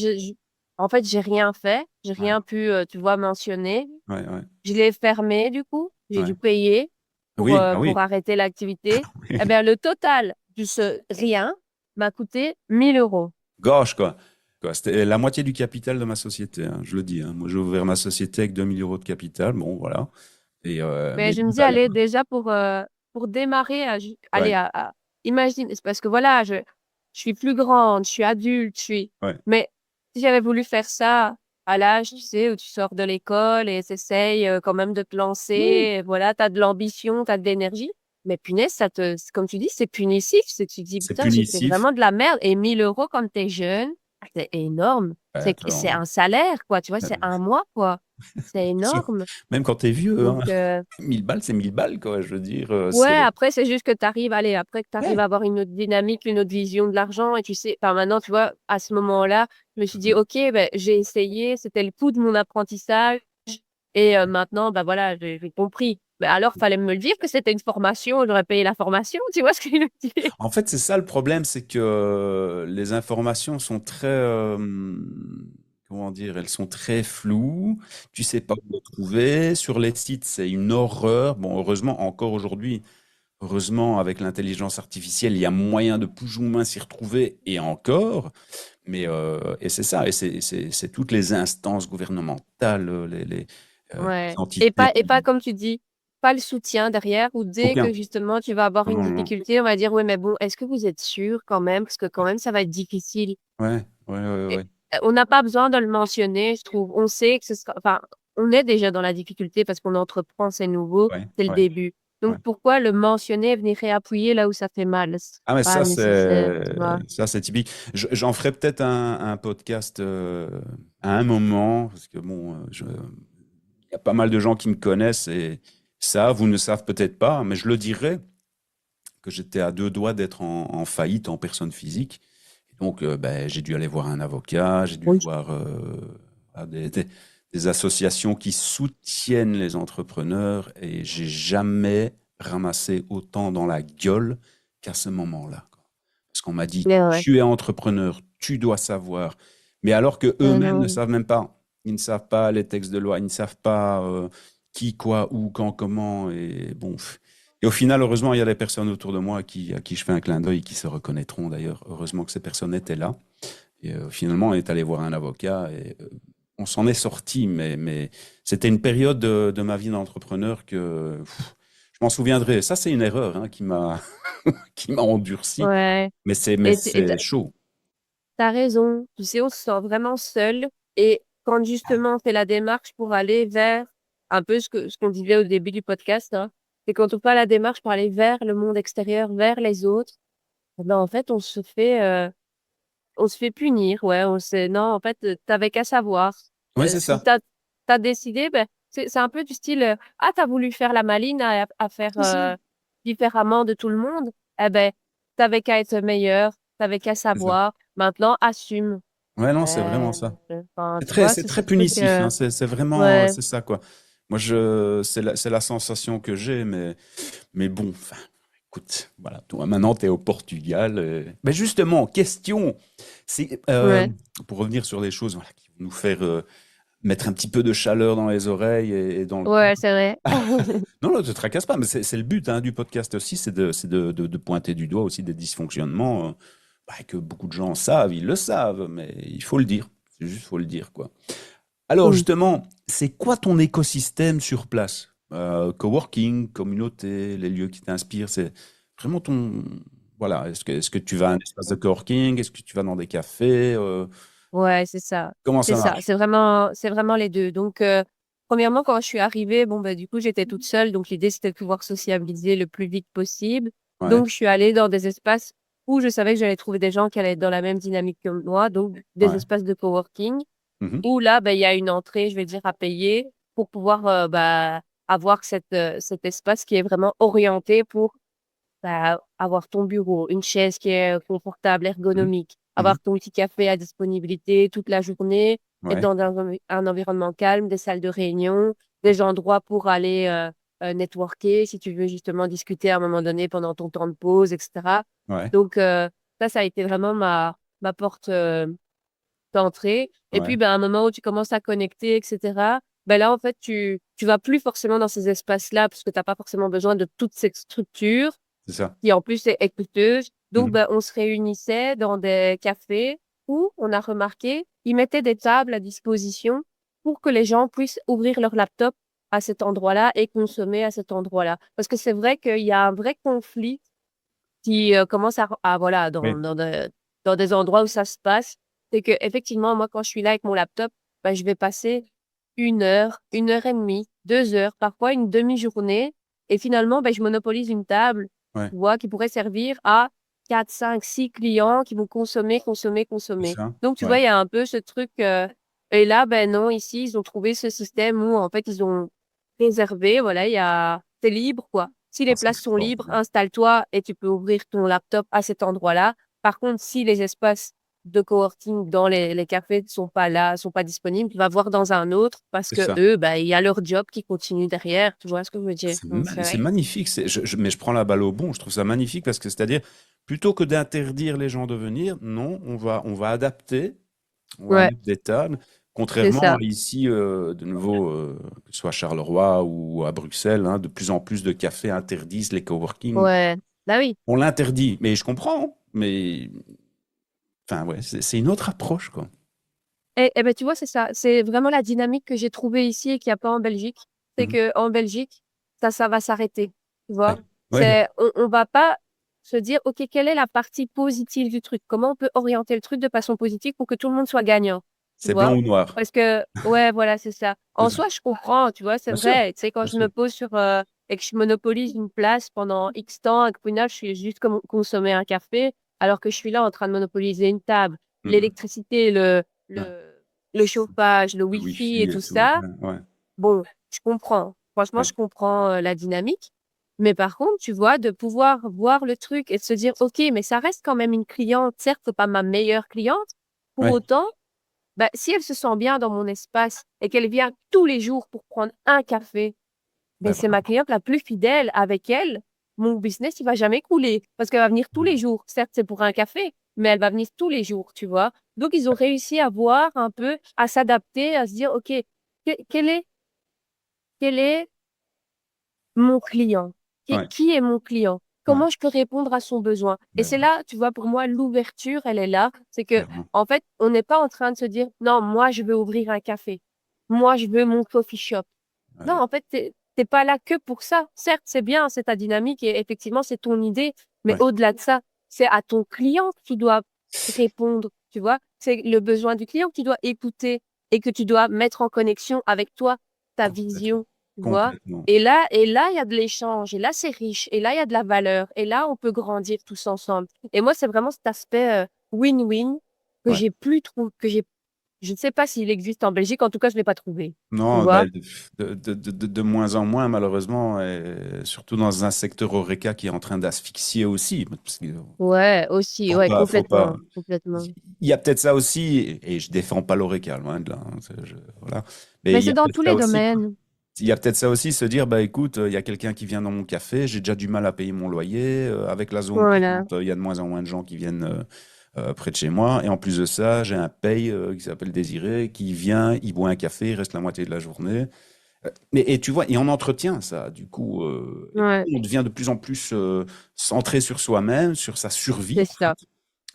en fait, j'ai rien fait. J'ai Ouais. rien pu, tu vois, mentionner. Ouais, ouais. Je l'ai fermé, du coup. J'ai Ouais. dû payer Oui, ah pour oui. arrêter l'activité. Eh Oui. bien, le total de ce rien m'a coûté 1 000 €. Gauche, quoi. C'était la moitié du capital de ma société, hein, je le dis, hein. Moi, j'ai ouvert ma société avec 2 000 € de capital. Bon, voilà. Mais Mais je me dis, bah, allez, déjà pour démarrer, allez, ouais, imagine, c'est parce que voilà, je suis plus grande, je suis adulte, ouais. mais si j'avais voulu faire ça à l'âge, tu sais, où tu sors de l'école et t'essayes quand même de te lancer, Oui, et voilà, t'as de l'ambition, t'as de l'énergie, mais punaise, comme tu dis, c'est punitif, c'est que tu te dis, c'est putain, j'ai fait punitif. vraiment de la merde, et 1 000 € quand t'es jeune, c'est énorme, c'est Attends. un salaire, quoi, tu vois, c'est un mois, quoi, c'est énorme. Même quand t'es vieux, hein. Donc, 1000 balles, c'est 1000 balles, quoi. Je veux dire, ouais, c'est. après, c'est juste que après que tu arrives Ouais. à avoir une autre dynamique, une autre vision de l'argent, et tu sais, enfin, maintenant, tu vois, à ce moment-là, je me suis dit, OK, ben, j'ai essayé, c'était le coup de mon apprentissage, et maintenant, ben voilà, j'ai compris. Ben alors, fallait me le dire que c'était une formation, j'aurais payé la formation, tu vois ce que je veux dire? En fait, c'est ça le problème, c'est que les informations sont très, comment dire, elles sont très floues. Tu sais pas où les trouver. Sur les sites, c'est une horreur. Bon, heureusement, encore aujourd'hui, heureusement, avec l'intelligence artificielle, il y a moyen de plus ou moins s'y retrouver, et encore. Et c'est ça, c'est toutes les instances gouvernementales, les Ouais. entités. Et pas comme tu dis, pas le soutien derrière, ou dès Aucun. que justement tu vas avoir Non, une non, non. difficulté, on va dire, oui, mais bon, est-ce que vous êtes sûr quand même? Parce que quand même, ça va être difficile. Ouais, ouais, ouais, Et, ouais. on n'a pas besoin de le mentionner, je trouve. On sait que enfin, on est déjà dans la difficulté parce qu'on entreprend, c'est nouveau, Ouais, c'est le ouais, début. ouais. Donc, pourquoi le mentionner et venir réappuyer là où ça fait mal? C'est Ah, mais pas nécessaire, tu vois. ça, c'est typique. J'en ferai peut-être un podcast à un moment, parce que bon, il y a pas mal de gens qui me connaissent et savent ou ne savent peut-être pas, mais je le dirai que j'étais à deux doigts d'être en faillite en personne physique. Donc, ben, j'ai dû aller voir un avocat, j'ai dû Oui. voir des associations qui soutiennent les entrepreneurs et j'ai jamais ramassé autant dans la gueule qu'à ce moment-là, quoi. Parce qu'on m'a dit, Mais ouais. tu es entrepreneur, tu dois savoir. Mais alors que eux-mêmes ne Non. savent même pas. Ils ne savent pas les textes de loi, ils ne savent pas qui, quoi, où, quand, comment. Et bon. Et au final, heureusement, il y a des personnes autour de moi à qui je fais un clin d'œil, qui se reconnaîtront d'ailleurs. Heureusement que ces personnes étaient là. Et finalement, on est allé voir un avocat et on s'en est sorti. Mais c'était une période de ma vie d'entrepreneur que je m'en souviendrai. Ça, c'est une erreur hein, qui m'a qui m'a endurci. Ouais. Mais Et c'est chaud. t'as raison. Tu sais, on se sent vraiment seul. Et quand justement on fait la démarche pour aller vers un peu ce qu'on disait au début du podcast, hein, c'est quand on fait la démarche pour aller vers le monde extérieur, vers les autres, eh ben en fait on se fait punir. Ouais, non, en fait, t'avais qu'à savoir. Oui, c'est Si ça. t'as décidé, ben c'est un peu du style, ah, t'as voulu faire la maline à faire C'est ça. différemment de tout le monde. Eh ben, t'avais qu'à être meilleur, t'avais qu'à C'est ça. savoir. Maintenant, assume. Ouais, non, c'est vraiment Ouais, ça. enfin, tu vois, C'est c'est ce très truc, punitif, hein. C'est vraiment, ouais, c'est ça, quoi. Moi, c'est la sensation que j'ai, mais bon, enfin, écoute, voilà. Toi, maintenant, tu es au Portugal. Mais justement, question, c'est, ouais, pour revenir sur des choses voilà, qui vont nous faire mettre un petit peu de chaleur dans les oreilles et dans le cœur. ouais, c'est vrai. Non, ne te tracasse pas, mais c'est le but hein, du podcast aussi, c'est de pointer du doigt aussi des dysfonctionnements bah, que beaucoup de gens savent, ils le savent, mais il faut le dire. C'est juste, faut le dire, quoi. Alors Oui. justement, c'est quoi ton écosystème sur place? Coworking, communauté, les lieux qui t'inspirent, c'est vraiment ton... Voilà, est-ce que tu vas à un espace de coworking? Est-ce que tu vas dans des cafés? Ouais, c'est ça. Comment C'est ça ça. marche? C'est vraiment les deux. Donc, premièrement, quand je suis arrivée, bon, bah, du coup, j'étais toute seule. Donc, l'idée, c'était de pouvoir sociabiliser le plus vite possible. Ouais, Donc, je suis allée dans des espaces où je savais que j'allais trouver des gens qui allaient être dans la même dynamique que moi. Donc, des ouais. espaces de coworking Mhm. où là, bah, il y a une entrée, je vais dire, à payer pour pouvoir, bah, avoir cet espace qui est vraiment orienté pour bah, avoir ton bureau, une chaise qui est confortable, Mhm. ergonomique, Mhm. avoir ton petit café à disponibilité toute la journée, être Ouais, dans un environnement calme, des salles de réunion, des endroits pour aller networker si tu veux justement discuter à un moment donné pendant ton temps de pause, etc. ouais, Donc ça a été vraiment ma porte d'entrée. Et puis ouais. ben, à un moment où tu commences à connecter, etc., ben là, en fait, tu vas plus forcément dans ces espaces-là parce que tu n'as pas forcément besoin de toute cette structure C'est ça. qui en plus est coûteuse. Donc, Mhm. ben, on se réunissait dans des cafés où on a remarqué, ils mettaient des tables à disposition pour que les gens puissent ouvrir leur laptop à cet endroit-là et consommer à cet endroit-là. Parce que c'est vrai qu'il y a un vrai conflit qui commence voilà, Oui, dans des endroits où ça se passe. C'est que, effectivement, moi, quand je suis là avec mon laptop, ben, je vais passer 1 heure, 1 heure et demie, 2 heures, parfois une demi-journée. Et finalement, ben, je monopolise une table, ouais. tu vois, qui pourrait servir à 4, 5, 6 clients qui vont consommer, consommer, C'est consommer. ça. Donc, tu Ouais. vois, il y a un peu ce truc. Et là, ben non, ici, ils ont trouvé ce système où, en fait, ils ont réservé, voilà, c'est libre, quoi. Si Ah, les c'est places sont libres, extraordinaire. installe-toi et tu peux ouvrir ton laptop à cet endroit-là. Par contre, si les espaces de coworking dans les cafés ne sont pas là, sont pas disponibles, tu vas voir dans un autre parce C'est que ça. eux, bah, il y a leur job qui continue derrière. Tu vois ce que je veux dire? Donc, c'est C'est vrai. magnifique. Mais je prends la balle au bon. Je trouve ça magnifique parce que c'est-à-dire, plutôt que d'interdire les gens de venir, non, on va adapter, on va Ouais, mettre des tables. c'est Contrairement à ça. ici, de nouveau, que ce soit à Charleroi ou à Bruxelles, hein, de plus en plus de cafés interdisent les coworking. Ouais. Bah oui. On l'interdit, mais je comprends. Mais enfin, ouais, c'est une autre approche, quoi. Et ben, tu vois, c'est ça. C'est vraiment la dynamique que j'ai trouvée ici et qu'il n'y a pas en Belgique. C'est Mhm. que en Belgique, ça va s'arrêter. Tu vois? Ouais. Ouais. On va pas se dire, OK, quelle est la partie positive du truc? Comment on peut orienter le truc de façon positive pour que tout le monde soit gagnant? Tu C'est blanc vois? ou noir. Parce que, ouais, voilà, c'est ça. C'est En ça. soi, je comprends, tu vois, c'est Bien sûr. vrai. Tu sais, quand Bien je me sûr. pose et que je monopolise une place pendant X temps et que, au final, je suis juste comme consommer un café, alors que je suis là en train de monopoliser une table, Mhm. l'électricité, Ouais. le chauffage, le Le wifi et Wi-Fi et tout tout. ça, Ouais. Ouais. bon, je comprends. Franchement, Ouais. je comprends la dynamique. Mais par contre, tu vois, de pouvoir voir le truc et de se dire, OK, mais ça reste quand même une cliente, certes, c'est pas ma meilleure cliente. Pour Ouais. autant, bah, si elle se sent bien dans mon espace et qu'elle vient tous les jours pour prendre un café, ben, Ben c'est ma voilà. cliente la plus fidèle. Avec elle, mon business, il va jamais couler parce qu'elle va venir tous les jours. Certes, c'est pour un café, mais elle va venir tous les jours, tu vois. Donc, ils ont réussi à voir un peu, à s'adapter, à se dire, OK, quel quel est mon client? Ouais. Qui est mon client? Ouais. Comment je peux répondre à son besoin? Et Ben c'est voilà. là, tu vois, pour moi, l'ouverture, elle est là. C'est que, Clairement. en fait, on n'est pas en train de se dire, non, moi, je veux ouvrir un café. Moi, je veux mon coffee shop. Non, Ouais. en fait, t'es pas là que pour ça. Certes, c'est bien, c'est ta dynamique et effectivement, c'est ton idée. Mais Ouais. au-delà de ça, c'est à ton client que tu dois répondre, tu vois. C'est le besoin du client que tu dois écouter et que tu dois mettre en connexion avec toi, ta Complètement. vision, tu vois. Complètement. Et là, il y a de l'échange. Et là, c'est riche. Et là, il y a de la valeur. Et là, on peut grandir tous ensemble. Et moi, c'est vraiment cet aspect win-win que Ouais. j'ai plus trouvé, je ne sais pas s'il existe en Belgique. En tout cas, je l'ai pas trouvé. Tu Non, vois. ben, de moins en moins, malheureusement, et surtout dans un secteur Horeca qui est en train d'asphyxier aussi. Parce que Ouais, aussi, ouais, faut pas. complètement, complètement. Il y a peut-être ça aussi, et je défends pas l'Horeca, loin de là. Hein, voilà. Mais Mais il y c'est a dans peut-être tous ça les aussi. domaines. Il y a peut-être ça aussi, se dire, bah écoute, il y a quelqu'un qui vient dans mon café, j'ai déjà du mal à payer mon loyer, avec la zone Voilà. payante, il y a de moins en moins de gens qui viennent près de chez moi, et en plus de ça, j'ai un paye qui s'appelle Désiré, qui vient, il boit un café, il reste la moitié de la journée. Mais et tu vois, et on entretient ça, du coup, et du Ouais, coup, on devient de plus en plus centré sur soi-même, sur sa survie, c'est en fait, ça.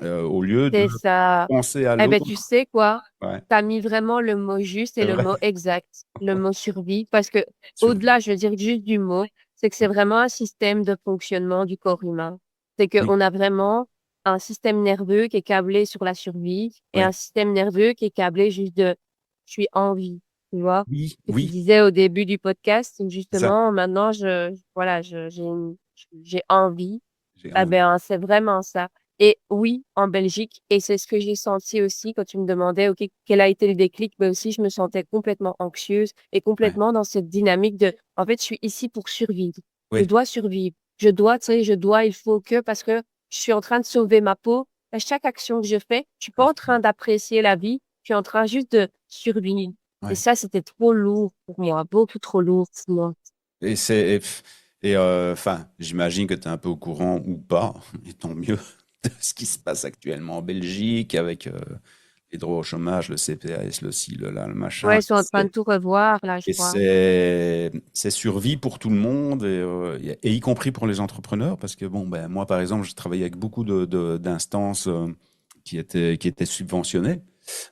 au lieu de C'est ça. penser à Eh ben, tu l'autre. sais quoi? Ouais, T'as mis vraiment le mot juste et c'est le vrai, mot exact, le mot survie, parce que survie. au-delà, je veux dire juste du mot, c'est que c'est vraiment un système de fonctionnement du corps humain. C'est Oui, qu'on a vraiment un système nerveux qui est câblé sur la survie et un oui, système nerveux qui est câblé juste de je suis en vie. tu vois? Oui, Que tu oui, disais au début du podcast, c'est ça. justement, maintenant, voilà, j'ai envie. J'ai Ah envie. ben, c'est vraiment ça. Et oui, en Belgique, et c'est ce que j'ai senti aussi quand tu me demandais, OK, quel a été le déclic, mais aussi, je me sentais complètement anxieuse et Ouais, complètement dans cette dynamique de, en fait, je suis ici pour survivre. Je oui, dois survivre. Je dois, tu sais, il faut que, parce que je suis en train de sauver ma peau. À chaque action que je fais, je suis pas en train d'apprécier la vie, je suis en train juste de survivre. Et ouais. ça, c'était trop lourd pour moi, beaucoup trop lourd pour moi. Et enfin, j'imagine que tu es un peu au courant ou pas, et tant mieux, de ce qui se passe actuellement en Belgique avec les droits au chômage, le CPAS, le ci, le là, le machin. Ouais, ils sont en train de tout revoir, là, je Et crois. c'est survie pour tout le monde, et y compris pour les entrepreneurs, parce que bon, ben, moi, par exemple, je travaillais avec beaucoup d'instances qui étaient subventionnées.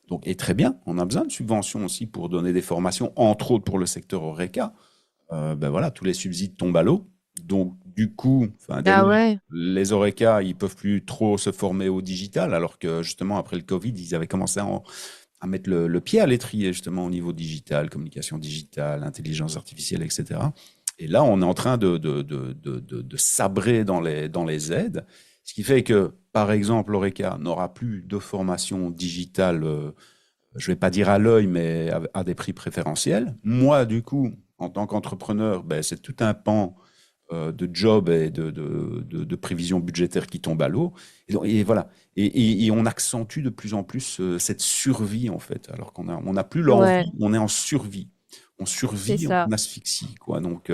Donc, et très bien, on a besoin de subventions aussi pour donner des formations, entre autres pour le secteur Horeca. Ben voilà, tous les subsides tombent à l'eau. Donc, du coup, enfin, dès Ah lors, ouais. les Horeca, ils peuvent plus trop se former au digital, alors que justement, après le Covid, ils avaient commencé à mettre le pied à l'étrier, justement, au niveau digital, communication digitale, intelligence artificielle, etc. Et là, on est en train de sabrer dans les aides, ce qui fait que, par exemple, l'Horeca n'aura plus de formation digitale, je vais pas dire à l'œil, mais à des prix préférentiels. Moi, du coup, en tant qu'entrepreneur, ben, c'est tout un pan de job et de prévision budgétaire qui tombe à l'eau. Et voilà. Et on accentue de plus en plus cette survie, en fait, alors qu'on n'a plus Ouais, l'envie, on est en survie. On c'est survit, ça, on asphyxie, quoi. Donc,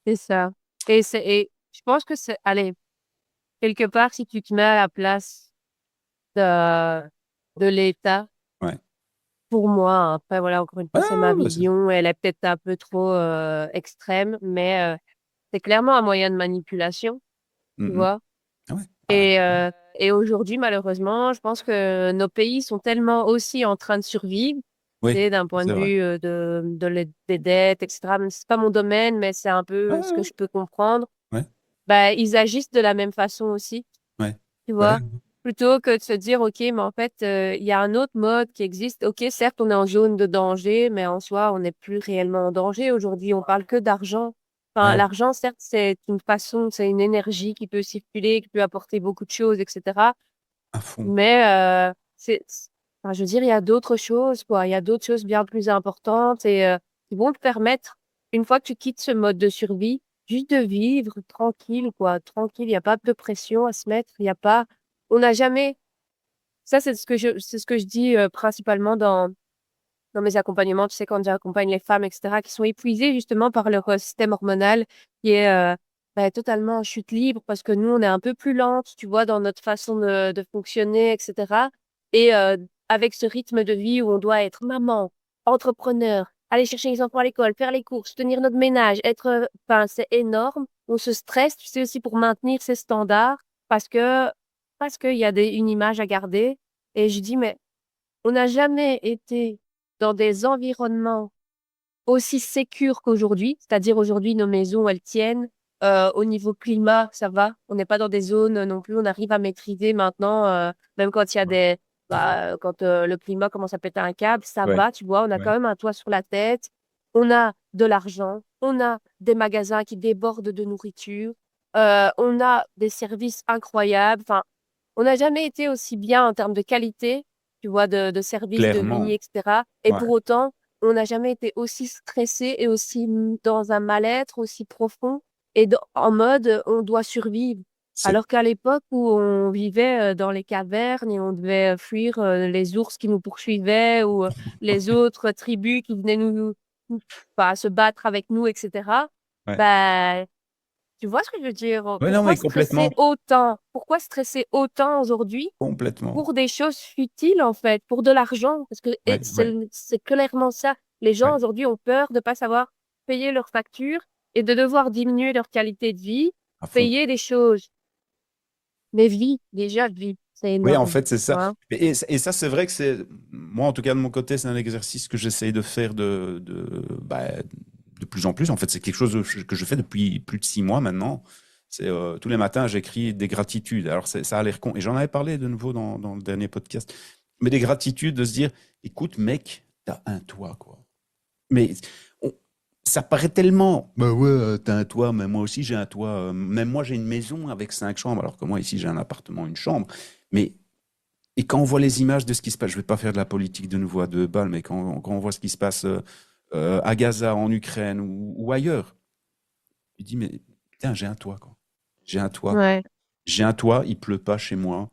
c'est ça. Et je pense que allez, quelque part, si tu te mets à la place de, de l'État, ouais. pour moi, hein, après, voilà, encore une fois, c'est ma Ah, bah, vision, elle est peut-être un peu trop extrême, mais c'est clairement un moyen de manipulation, tu mm, mm. vois. Ah ouais. Ah, Et aujourd'hui, malheureusement, je pense que nos pays sont tellement aussi en train de survivre, tu oui, sais, d'un point c'est de vrai. vue des dettes, etc. Même si c'est pas mon domaine, mais c'est un peu ce que Ah, je peux comprendre. ouais, Bah, ils agissent de la même façon aussi, ouais, tu ouais, vois. Plutôt que de se dire, OK, mais en fait, il y a un autre mode qui existe. OK, certes, on est en zone de danger, mais en soi, on n'est plus réellement en danger. Aujourd'hui, on parle que d'argent. Enfin, ouais, l'argent, certes, c'est une façon, c'est une énergie qui peut circuler, qui peut apporter beaucoup de choses, etc. à fond. Mais enfin, je veux dire, il y a d'autres choses, quoi. Il y a d'autres choses bien plus importantes et qui vont te permettre, une fois que tu quittes ce mode de survie, juste de vivre tranquille, quoi. Tranquille, il n'y a pas de pression à se mettre. Il y a pas, on n'a jamais, ça, c'est ce que je dis principalement dans mes accompagnements. Tu sais, quand j'accompagne les femmes, etc., qui sont épuisées justement par leur système hormonal qui est ben, totalement en chute libre parce que nous, on est un peu plus lente, tu vois, dans notre façon de fonctionner, etc. Et avec ce rythme de vie où on doit être maman, entrepreneur, aller chercher les enfants à l'école, faire les courses, tenir notre ménage, enfin, c'est énorme. On se stresse, tu sais, aussi pour maintenir ces standards parce que, parce qu'il y a une image à garder. Et je dis, mais on n'a jamais été dans des environnements aussi sécures qu'aujourd'hui. C'est-à-dire aujourd'hui, nos maisons, elles tiennent. Au niveau climat, ça va. On n'est pas dans des zones non plus. On arrive à maîtriser maintenant, même quand il y a quand le climat commence à péter un câble, ça Ouais, va, tu vois. On a quand ouais. même un toit sur la tête. On a de l'argent. On a des magasins qui débordent de nourriture. On a des services incroyables. Enfin, on n'a jamais été aussi bien en termes de qualité, tu vois, de services de vie, Clairement. etc. Et Ouais, pour autant, on n'a jamais été aussi stressé et aussi dans un mal-être aussi profond et en mode on doit survivre. c'est Alors qu'à l'époque où on vivait dans les cavernes et on devait fuir les ours qui nous poursuivaient ou les autres tribus qui venaient enfin, se battre avec nous, etc. ouais. Bah, tu vois ce que je veux dire? Ouais, non, mais complètement, Pourquoi stresser autant aujourd'hui complètement. pour des choses futiles, en fait, pour de l'argent? Parce que Ouais, ouais, c'est clairement ça. Les gens ouais, aujourd'hui ont peur de ne pas savoir payer leurs factures et de devoir diminuer leur qualité de vie, à pour fond. payer des choses. Mais vie, déjà, vie, c'est Oui, en énorme. fait, c'est Tu ça. vois? Et ça, c'est vrai que moi, en tout cas, de mon côté, c'est un exercice que j'essaye de faire bah, de plus en plus. En fait, c'est quelque chose que je fais depuis plus de 6 mois maintenant. C'est tous les matins, j'écris des gratitudes. Alors, ça a l'air con. Et j'en avais parlé de nouveau dans le dernier podcast. Mais des gratitudes, de se dire, écoute, mec, t'as un toit, quoi. Mais on- ça paraît tellement. Bah ouais, t'as un toit, mais moi aussi j'ai un toit. Même moi j'ai une maison avec 5 chambres, alors que moi ici j'ai un appartement, une chambre. Mais et quand on voit les images de ce qui se passe, je vais pas faire de la politique de nouveau à 2 balles, mais quand on voit ce qui se passe à Gaza, en Ukraine ou ailleurs, je dis mais putain j'ai un toit quoi. J'ai un toit. Ouais, J'ai un toit, il pleut pas chez moi.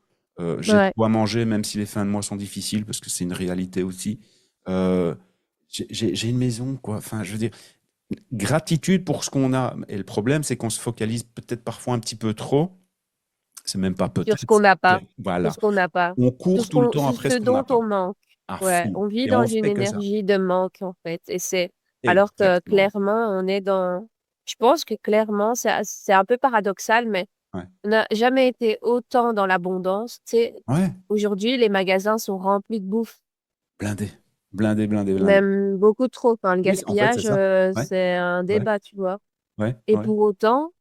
J'ai de ouais. quoi manger, même si les fins de mois sont difficiles, parce que c'est une réalité aussi. Euh, j'ai une maison, quoi. Enfin, je veux dire, gratitude pour ce qu'on a. Et le problème, c'est qu'on se focalise peut-être parfois un petit peu trop. C'est même pas Sur ce peut-être. qu'on n'a pas, sur Voilà. ce qu'on n'a pas, On court tout le temps sur après ce ce qu'on n'a dont pas. on manque. À Ouais, fond. on vit Et dans on une fait que ça. énergie de manque en fait, et c'est alors que Exactement. clairement on est dans. Je pense que clairement c'est un peu paradoxal, mais Ouais. on n'a jamais été autant dans l'abondance. Tu sais, Ouais. aujourd'hui les magasins sont remplis de bouffe, Blindé. Blindé, blindé, blindé. même beaucoup trop. Enfin, le Oui, en fait, c'est gaspillage, ça. Ouais. c'est un Ouais. débat, tu vois. Ouais. Et Ouais. pour autant,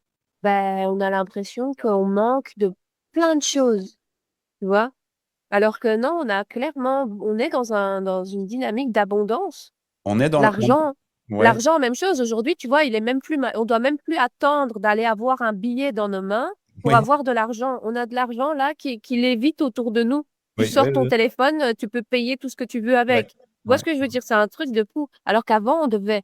ben, on a l'impression qu'on manque de plein de choses, tu vois. Alors que non, on est dans une dynamique d'abondance. On est dans la. L'argent, Ouais. l'argent, même chose. Aujourd'hui, tu vois, il est même plus, on doit même plus attendre d'aller avoir un billet dans nos mains pour Oui. avoir de l'argent. On a de l'argent là qui lévite autour de nous. Tu Oui. sors Oui. ton Oui. téléphone, tu peux payer tout ce que tu veux Ouais. avec. Tu vois Ouais. ce que je veux dire? C'est un truc de fou. Alors qu'avant, on devait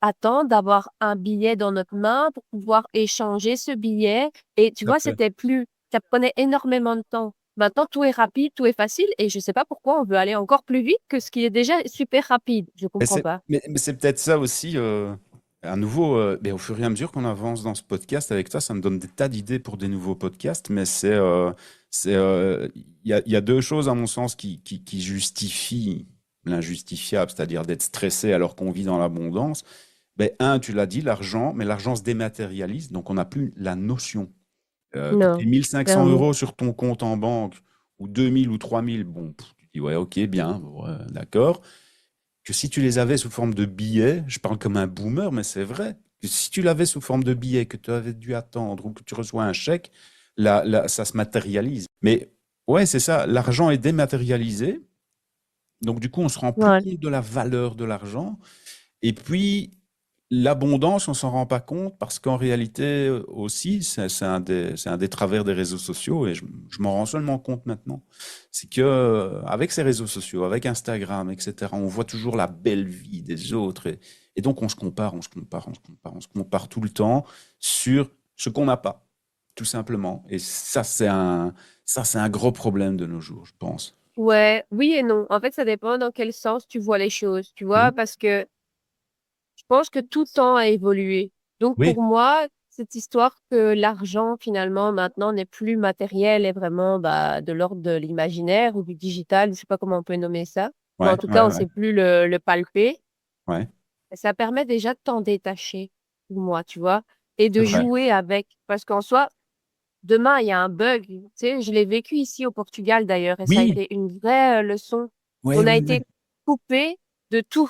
attendre d'avoir un billet dans notre main pour pouvoir échanger ce billet. Et tu Tout à vois, fait. ça prenait énormément de temps. Maintenant, tout est rapide, tout est facile, et je sais pas pourquoi on veut aller encore plus vite que ce qui est déjà super rapide. Je Mais comprends c'est pas. mais c'est peut-être ça aussi, à nouveau, mais au fur et à mesure qu'on avance dans ce podcast avec toi, ça me donne des tas d'idées pour des nouveaux podcasts, mais il y a 2 choses à mon sens qui justifient l'injustifiable, c'est-à-dire d'être stressé alors qu'on vit dans l'abondance. Ben, un, tu l'as dit, l'argent, mais l'argent se dématérialise, donc on n'a plus la notion. Que tu aies Non, 1 500 clairement. euros sur ton compte en banque ou 2 000 ou 3 000, bon, tu dis: «Ouais, OK, bien, ouais, d'accord». Que si tu les avais sous forme de billets, je parle comme un boomer, mais c'est vrai, que si tu l'avais sous forme de billets, que tu avais dû attendre ou que tu reçois un chèque, là, ça se matérialise. Mais ouais, c'est ça, l'argent est dématérialisé, donc du coup, on se rend plus Ouais. compte de la valeur de l'argent. Et puis, l'abondance, on s'en rend pas compte parce qu'en réalité aussi, c'est un des travers des réseaux sociaux et je m'en rends seulement compte maintenant. C'est que avec ces réseaux sociaux, avec Instagram, etc., on voit toujours la belle vie des autres et donc on se compare, on se compare, on se compare, on se compare tout le temps sur ce qu'on n'a pas, tout simplement. Et ça, c'est un gros problème de nos jours, je pense. Ouais, oui et non. En fait, ça dépend dans quel sens tu vois les choses, tu vois, Mhm. parce que je pense que tout temps a évolué. Donc, Oui, pour moi, cette histoire que l'argent, finalement, maintenant, n'est plus matériel et vraiment bah, de l'ordre de l'imaginaire ou du digital, je sais pas comment on peut nommer ça, mais en ouais, tout cas, ouais, on ouais, sait plus le palper. ouais, Ça permet déjà de t'en détacher, pour moi, tu vois, et c'est de vrai. jouer avec. Parce qu'en soi, demain, il y a un bug. Tu sais, je l'ai vécu ici au Portugal d'ailleurs, et ça a Oui, été une vraie leçon. ouais, On a ouais, ouais. été coupé de tout,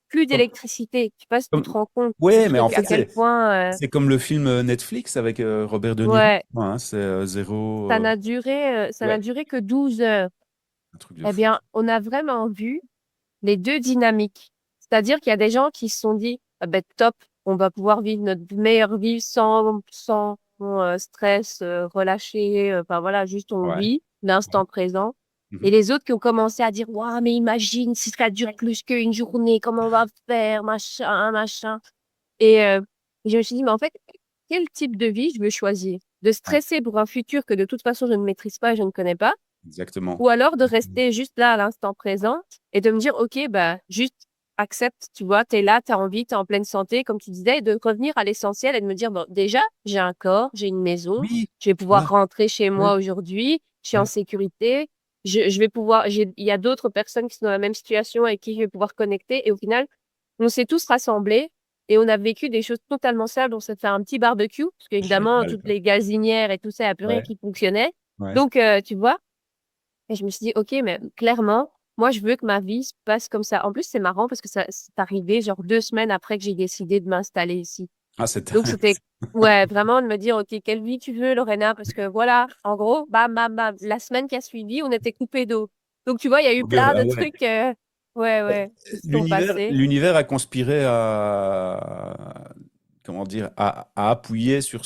plus Comme, d'électricité. Je sais pas si tu te comme- rends compte ce Ouais, mais en truc, à fait, quel point, c'est comme le film Netflix avec Robert De Niro, ouais, hein, c'est zéro. ça n'a Ouais, duré que 12 heures. un truc de Eh fou. bien, on a vraiment vu les deux dynamiques. C'est-à-dire qu'il y a des gens qui se sont dit, ah ben, top, on va pouvoir vivre notre meilleure vie sans stress, relâché, enfin voilà, juste on Ouais. vit Ouais. l'instant présent. Et Mhm. les autres qui ont commencé à dire, waouh, mais imagine si ça dure plus qu'une journée, comment on va faire, machin, machin. Et je me suis dit, mais en fait, quel type de vie je veux choisir? De Ouais, stresser pour un futur que de toute façon je ne maîtrise pas et je ne connais pas, exactement. ou alors de Exactement. rester juste là à l'instant présent et de me dire, OK, bah, juste accepte, tu vois, t'es là, t'as envie, t'es en pleine santé, comme tu disais, et de revenir à l'essentiel et de me dire, bon, déjà, j'ai un corps, j'ai une maison, Oui, je vais pouvoir voilà. rentrer chez Ouais, moi aujourd'hui, je suis en ouais. sécurité, je vais pouvoir, il y a d'autres personnes qui sont dans la même situation avec qui je vais pouvoir connecter et au final, on s'est tous rassemblés et on a vécu des choses totalement simples. On s'est fait un petit barbecue, parce qu'évidemment, Génial, toutes quoi. les gazinières et tout ça, il n'y a plus rien Ouais, qui fonctionnait. ouais. Donc, tu vois, et je me suis dit, OK, mais clairement, moi, je veux que ma vie se passe comme ça. En plus, c'est marrant parce que ça, c'est arrivé genre 2 semaines après que j'ai décidé de m'installer ici. Ah, c'est Donc, dingue. c'était, ouais, vraiment de me dire, OK, quelle vie tu veux, Lorena? Parce que voilà, en gros, bam, bam, bam. La semaine qui a suivi, on était coupé d'eau. Donc, tu vois, il y a eu Ouais, plein de ouais, ouais. trucs, ouais, qui se sont L'univers, passés. l'univers a conspiré à, comment dire, à appuyer sur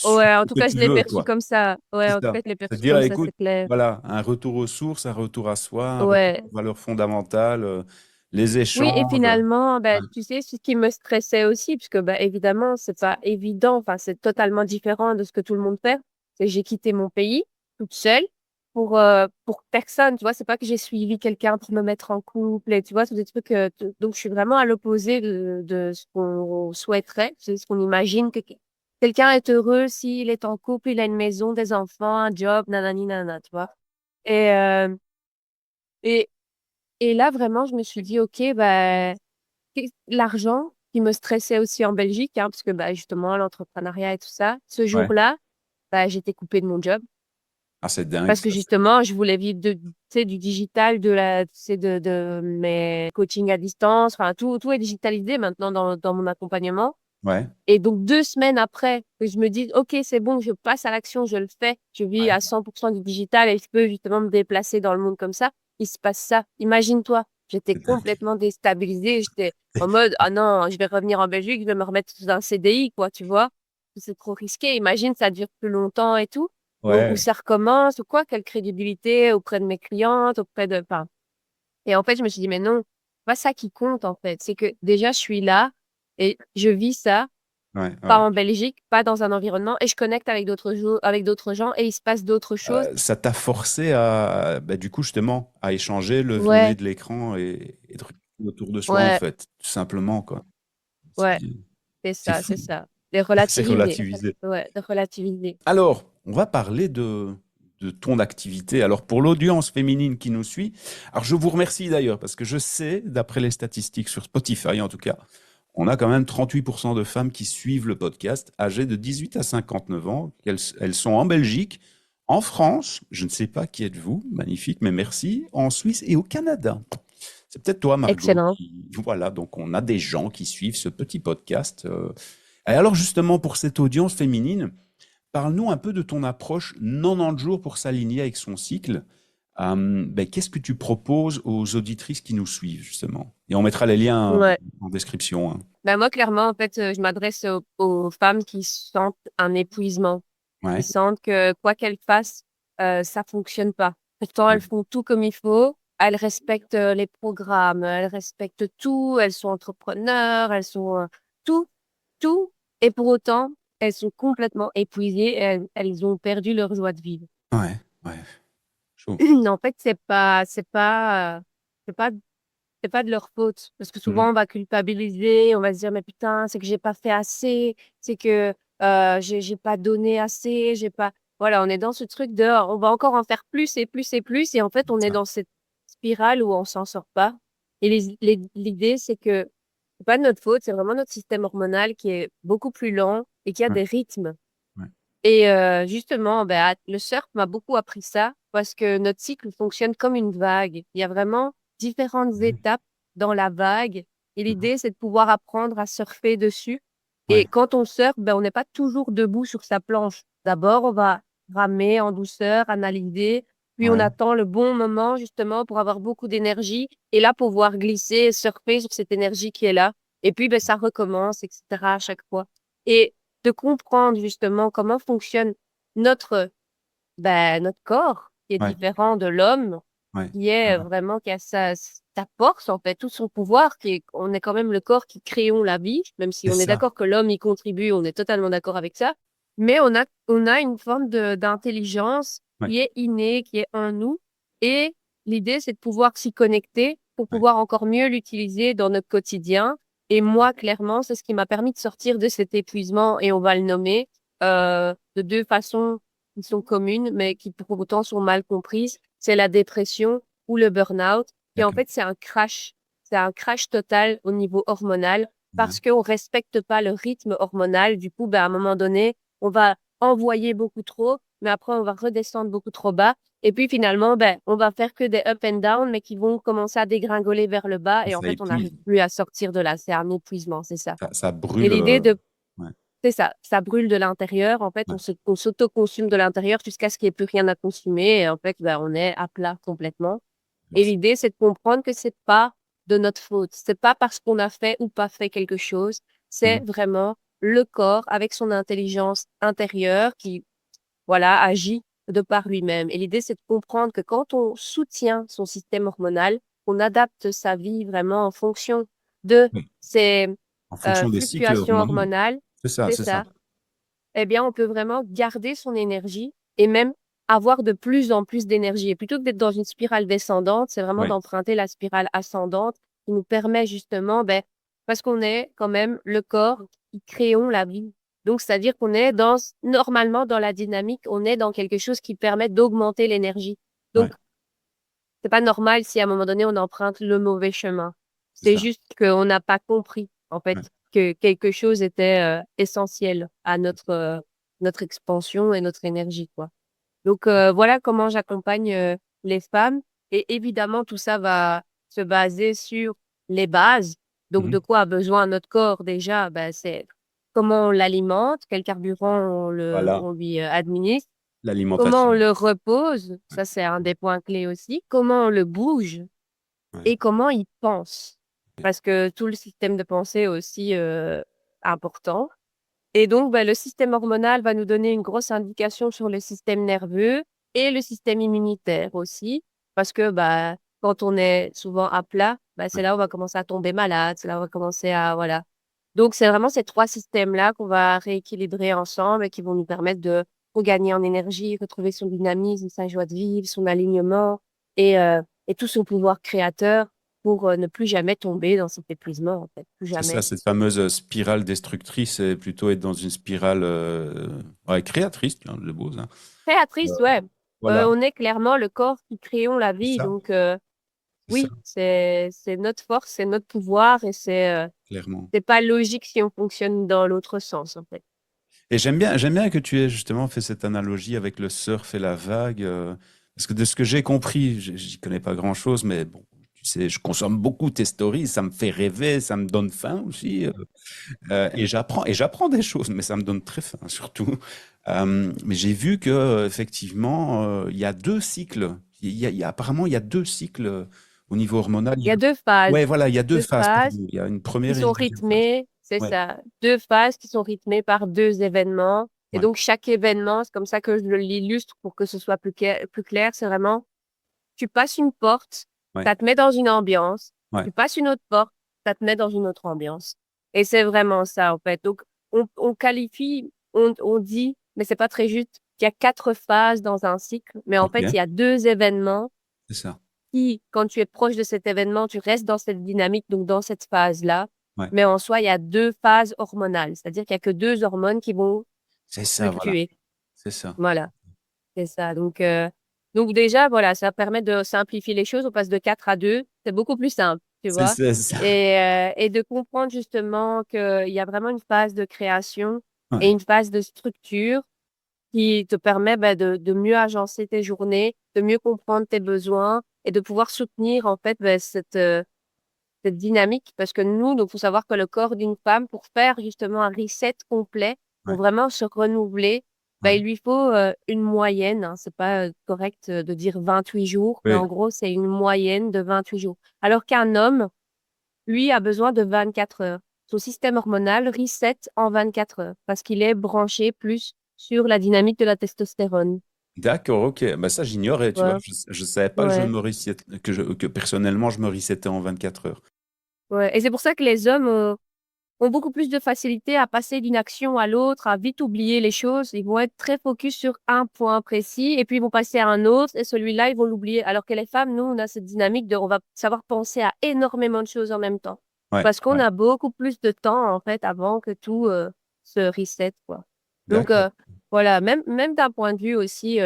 Ouais, en ce tout que cas, je tu l'ai veux, perçu quoi. comme ça. Ouais, C'est en tout ça. cas, je l'ai perçu C'est-à-dire, comme ça, c'est écoute, clair. voilà, un retour aux sources, un retour à soi, un retour Ouais. aux valeurs fondamentales, les Oui, et échanges. finalement, Ouais. ben, tu sais, ce qui me stressait aussi, puisque ben, évidemment, c'est pas évident, enfin, c'est totalement différent de ce que tout le monde fait. C'est j'ai quitté mon pays toute seule pour personne, tu vois. C'est pas que j'ai suivi quelqu'un pour me mettre en couple, et tu vois, c'est des trucs. Donc, je suis vraiment à l'opposé de ce qu'on souhaiterait, c'est ce qu'on imagine que quelqu'un est heureux s'il est en couple, il a une maison, des enfants, un job, nanani, nanana, tu vois. Et, euh, et, et là, vraiment, je me suis dit, OK, ben, l'argent qui me stressait aussi en Belgique, hein, parce que bah, justement, l'entrepreneuriat et tout ça, ce Ouais. jour-là, bah, j'étais coupée de mon job Ah, c'est dingue, parce que ça. justement, je voulais vivre tu sais, du digital, tu sais, de mes coachings à distance. Enfin, tout est digitalisé maintenant dans mon accompagnement. Ouais. Et donc, 2 semaines après que je me dis, OK, c'est bon, je passe à l'action, je le fais, je vis Ouais. à 100% du digital et je peux justement me déplacer dans le monde comme ça, il se passe ça. Imagine-toi, j'étais C'est dingue. complètement déstabilisée. J'étais en mode, ah non, je vais revenir en Belgique, je vais me remettre sous un CDI, quoi, tu vois. C'est trop risqué. Imagine, ça dure plus longtemps et tout. Donc, où Ouais. ça recommence, ou quoi, quelle crédibilité auprès de mes clientes, auprès de, enfin. Et en fait, je me suis dit, mais non, c'est pas ça qui compte, en fait. C'est que déjà, je suis là et je vis ça Ouais. pas Ouais. en Belgique, pas dans un environnement, et je connecte avec d'autres gens, et il se passe d'autres choses. Ça t'a forcé à, bah, du coup, justement, à échanger, lever Ouais, de l'écran et de regarder autour de soi, en ouais, fait, tout simplement, quoi. ouais, C'est c'est fou. c'est ça. De C'est relativiser. relativisé. Ouais, de relativiser. Alors, on va parler de ton activité. Alors, pour l'audience féminine qui nous suit, alors je vous remercie d'ailleurs, parce que je sais, d'après les statistiques sur Spotify en tout cas, on a quand même 38% de femmes qui suivent le podcast, âgées de 18 à 59 ans. Elles sont en Belgique, en France, je ne sais pas qui êtes-vous, magnifique, mais merci, en Suisse et au Canada. C'est peut-être toi, Margot, Excellent. qui... Voilà, donc on a des gens qui suivent ce petit podcast. Et alors, justement, pour cette audience féminine, parle-nous un peu de ton approche 90 jours pour s'aligner avec son cycle. Ben, qu'est-ce que tu proposes aux auditrices qui nous suivent, justement? Et on mettra les liens Ouais. en description, hein. Ben moi, clairement, en fait, je m'adresse aux femmes qui sentent un épuisement, qui Ouais. sentent que quoi qu'elles fassent, ça fonctionne pas. Pourtant, elles Ouais. font tout comme il faut. Elles respectent les programmes, elles respectent tout. Elles sont entrepreneurs, elles sont tout, tout. Et pour autant, elles sont complètement épuisées et elles ont perdu leur joie de vivre. Ouais. Ouais. Chaud. En fait, c'est pas c'est pas de leur faute. Parce que Mhm. souvent, on va culpabiliser, on va se dire, mais putain, c'est que j'ai pas fait assez, c'est que j'ai pas donné assez, j'ai pas. Voilà, on est dans ce truc de, on va encore en faire plus et plus et plus. Et en fait, on est Ça. dans cette spirale où on s'en sort pas. Et l'idée, c'est que c'est pas de notre faute, c'est vraiment notre système hormonal qui est beaucoup plus lent et qui a Ouais. des rythmes. Ouais. Et justement, ben, le surf m'a beaucoup appris ça parce que notre cycle fonctionne comme une vague. Il y a vraiment différentes Mhm. étapes dans la vague et Mhm. l'idée, c'est de pouvoir apprendre à surfer dessus. Et Ouais. quand on surfe, ben, on n'est pas toujours debout sur sa planche. D'abord, on va ramer en douceur, analyser, puis on Ouais. attend le bon moment justement pour avoir beaucoup d'énergie et là pouvoir glisser, surfer sur cette énergie qui est là. Et puis, ben, ça recommence, etc. à chaque fois. Et de comprendre justement comment fonctionne notre, notre corps, qui est Ouais. différent de l'homme, Ouais. qui est Voilà. vraiment, qui a sa force, en fait, tout son pouvoir, on est quand même le corps qui créons la vie, même si C'est on est ça. d'accord que l'homme y contribue, on est totalement d'accord avec ça. Mais on a une forme d'intelligence Ouais. qui est innée, qui est en nous. Et l'idée, c'est de pouvoir s'y connecter pour Ouais. pouvoir encore mieux l'utiliser dans notre quotidien. Et moi, clairement, c'est ce qui m'a permis de sortir de cet épuisement, et on va le nommer, de deux façons qui sont communes, mais qui pour autant sont mal comprises. C'est la dépression ou le burn-out. Et en D'accord. fait, c'est un crash. C'est un crash total au niveau hormonal Ouais. parce qu'on respecte pas le rythme hormonal. Du coup, ben, à un moment donné, on va envoyer beaucoup trop, mais après, on va redescendre beaucoup trop bas. Et puis finalement, ben, on va faire que des up and down, mais qui vont commencer à dégringoler vers le bas. Et en Ça fait, on épuise. n'arrive plus à sortir de là. C'est un épuisement, c'est ça. Ça Et brûle. l'idée de Ouais. c'est ça, ça brûle de l'intérieur. En fait, Ouais. on s'auto-consume de l'intérieur jusqu'à ce qu'il n'y ait plus rien à consumer. Et en fait, ben, on est à plat complètement. Et l'idée, c'est de comprendre que c'est pas de notre faute. C'est pas parce qu'on a fait ou pas fait quelque chose. C'est Mhm. vraiment le corps avec son intelligence intérieure qui, voilà, agit de par lui-même. Et l'idée, c'est de comprendre que quand on soutient son système hormonal, on adapte sa vie vraiment en fonction de Oui. ces En fonction des cycles fluctuations hormonaux. hormonales, C'est ça, c'est c'est ça. ça, eh bien, on peut vraiment garder son énergie et même avoir de plus en plus d'énergie. Et plutôt que d'être dans une spirale descendante, c'est vraiment Ouais, d'emprunter la spirale ascendante qui nous permet justement, ben, parce qu'on est quand même le corps qui créons la vie. Donc, c'est-à-dire qu'on est normalement dans la dynamique, on est dans quelque chose qui permet d'augmenter l'énergie. ouais, Donc, c'est pas normal si à un moment donné, on emprunte le mauvais chemin. c'est C'est ça. juste qu'on n'a pas compris, en fait, Ouais. que quelque chose était essentiel à notre expansion et notre énergie, quoi. Donc, voilà comment j'accompagne les femmes. Et évidemment, tout ça va se baser sur les bases. Donc, de Mhm. quoi a besoin notre corps déjà? Ben, c'est comment on l'alimente, quel carburant Voilà, on lui administre, comment on l'alimentation. le repose, Ouais, ça c'est un des points clés aussi, comment on le bouge ouais, et comment il pense. Parce que tout le système de pensée est aussi important. Et donc, bah, le système hormonal va nous donner une grosse indication sur le système nerveux et le système immunitaire aussi. Parce que bah, quand on est souvent à plat, bah, c'est ouais. là où on va commencer à tomber malade, c'est là où on va commencer à... Voilà. Donc, c'est vraiment ces trois systèmes-là qu'on va rééquilibrer ensemble et qui vont nous permettre de regagner en énergie, retrouver son dynamisme, sa joie de vivre, son alignement et tout son pouvoir créateur pour ne plus jamais tomber dans cet épuisement, en fait. Plus C'est ça, jamais. cette fameuse spirale destructrice, et plutôt être dans une spirale ouais, créatrice, tiens, le beau, ça. Euh, Créatrice, ouais. voilà, On est clairement le corps qui créons la c'est vie. ça, Donc, c'est ça, oui, c'est notre force, c'est notre pouvoir et clairement. c'est pas logique si on fonctionne dans l'autre sens, en fait. Et j'aime bien que tu aies justement fait cette analogie avec le surf et la vague, parce que de ce que j'ai compris, j'y connais pas grand-chose, mais bon, tu sais, je consomme beaucoup tes stories, ça me fait rêver, ça me donne faim aussi, et j'apprends des choses, mais ça me donne très faim surtout. Mais j'ai vu que effectivement, il y a deux cycles. Apparemment, il y a deux cycles au niveau hormonal. Il y a deux phases. Ouais, voilà, il y a deux Deux phases. Pardon. phases Il y a une qui première et sont une deuxième phase. rythmées, c'est Ouais, ça. Deux phases qui sont rythmées par deux événements. Et ouais, donc, chaque événement, c'est comme ça que je l'illustre pour que ce soit plus clair, c'est vraiment tu passes une porte, ouais, ça te met dans une ambiance. ouais. Tu passes une autre porte, ça te met dans une autre ambiance. Et c'est vraiment ça, en fait. Donc, on qualifie, on dit, mais c'est pas très juste, qu'il y a quatre phases dans un cycle. Mais en Ok, fait, il y a deux événements c'est ça. qui, quand tu es proche de cet événement, tu restes dans cette dynamique, donc dans cette phase-là. Ouais, Mais en soi, il y a deux phases hormonales. C'est-à-dire qu'il y a que deux hormones qui vont c'est ça, voilà. fluctuer. C'est ça. Voilà. C'est ça. Donc déjà, voilà, ça permet de simplifier les choses. On passe de 4 à 2. C'est beaucoup plus simple, tu C'est vois. c'est ça. Et de comprendre justement qu'il y a vraiment une phase de création et Ouais, une phase de structure qui te permet ben, de mieux agencer tes journées, de mieux comprendre tes besoins et de pouvoir soutenir en fait ben, cette dynamique. Parce que nous, donc, faut savoir que le corps d'une femme, pour faire justement un reset complet, pour ouais, vraiment se renouveler, ben, ouais. il lui faut une moyenne. Hein, c'est pas correct de dire 28 jours, mais Oui, en gros, c'est une moyenne de 28 jours. Alors qu'un homme, lui, a besoin de 24 heures. Son système hormonal reset en 24 heures parce qu'il est branché plus sur la dynamique de la testostérone. d'accord, ok. Bah ça, j'ignorais, tu vois. Ouais, Je savais pas que je ouais. me reset, que personnellement, je me resettais en 24 heures. Ouais. Et c'est pour ça que les hommes ont beaucoup plus de facilité à passer d'une action à l'autre, à vite oublier les choses. Ils vont être très focus sur un point précis et puis ils vont passer à un autre et celui-là, ils vont l'oublier. Alors que les femmes, nous, on a cette dynamique de, on va savoir penser à énormément de choses en même temps. Ouais, Parce qu'on ouais. a beaucoup plus de temps, en fait, avant que tout se reset, quoi. Donc, D'accord. voilà, même d'un point de vue aussi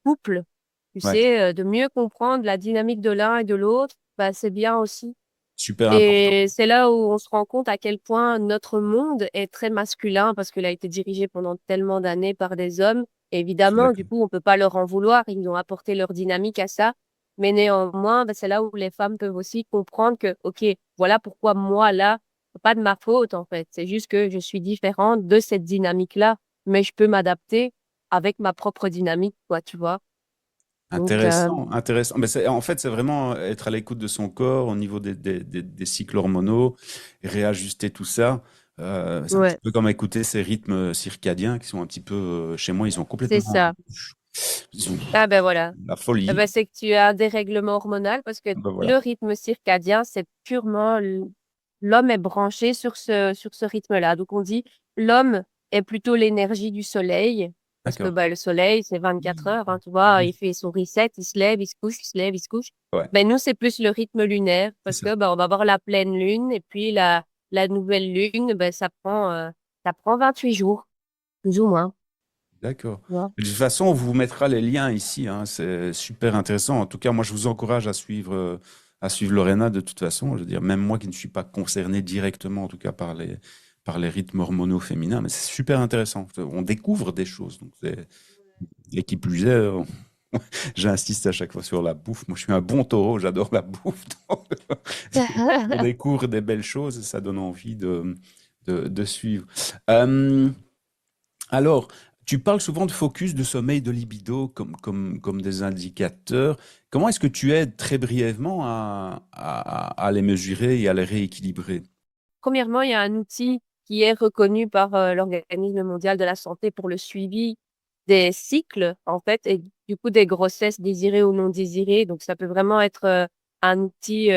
couple, tu Ouais. sais, de mieux comprendre la dynamique de l'un et de l'autre, bah, c'est bien aussi. Super important. Et c'est là où on se rend compte à quel point notre monde est très masculin parce qu'il a été dirigé pendant tellement d'années par des hommes. Je suis Évidemment, du d'accord. coup, on peut pas leur en vouloir. Ils ont apporté leur dynamique à ça. Mais néanmoins, ben, c'est là où les femmes peuvent aussi comprendre que, OK, voilà pourquoi moi, là, c'est pas de ma faute, en fait. C'est juste que je suis différente de cette dynamique-là, mais je peux m'adapter avec ma propre dynamique, quoi, tu vois. Donc, Intéressant, intéressant. Mais en fait, c'est vraiment être à l'écoute de son corps au niveau des cycles hormonaux, et réajuster tout ça. C'est un petit ouais, peu comme écouter ces rythmes circadiens qui sont un petit peu, chez moi, ils ont c'est complètement, ça. ils ont Ah ben voilà. la Eh folie. ben, c'est que tu as un dérèglement hormonal parce que Ben voilà. le rythme circadien, c'est purement l'homme est branché sur ce rythme-là. Donc, on dit l'homme est plutôt l'énergie du soleil parce que D'accord. bah, le soleil, c'est 24 heures. Hein, tu vois, il fait son reset, il se lève, il se couche, il se lève, il se couche. Ouais, Ben, nous, c'est plus le rythme lunaire c'est parce ça. que bah, on va avoir la pleine lune et puis la nouvelle lune, ben, ça prend 28 jours, plus ou moins. D'accord. Tu vois. De toute façon, on vous mettra les liens ici, hein. C'est super intéressant. En tout cas, moi, je vous encourage à suivre Lorena de toute façon. Je veux dire, même moi qui ne suis pas concerné directement, en tout cas par les rythmes hormonaux féminins, mais c'est super intéressant. On découvre des choses. Donc, et qui plus est, j'insiste à chaque fois sur la bouffe. Moi, je suis un bon taureau, j'adore la bouffe. Donc, on découvre des belles choses et ça donne envie de suivre. Euh, alors, tu parles souvent de focus, de sommeil, de libido comme des indicateurs. Comment est-ce que tu aides très brièvement à les mesurer et à les rééquilibrer? Premièrement, il y a un outil qui est reconnu par l'Organisme mondial de la santé pour le suivi des cycles, en fait, et du coup des grossesses désirées ou non désirées. Donc, ça peut vraiment être un outil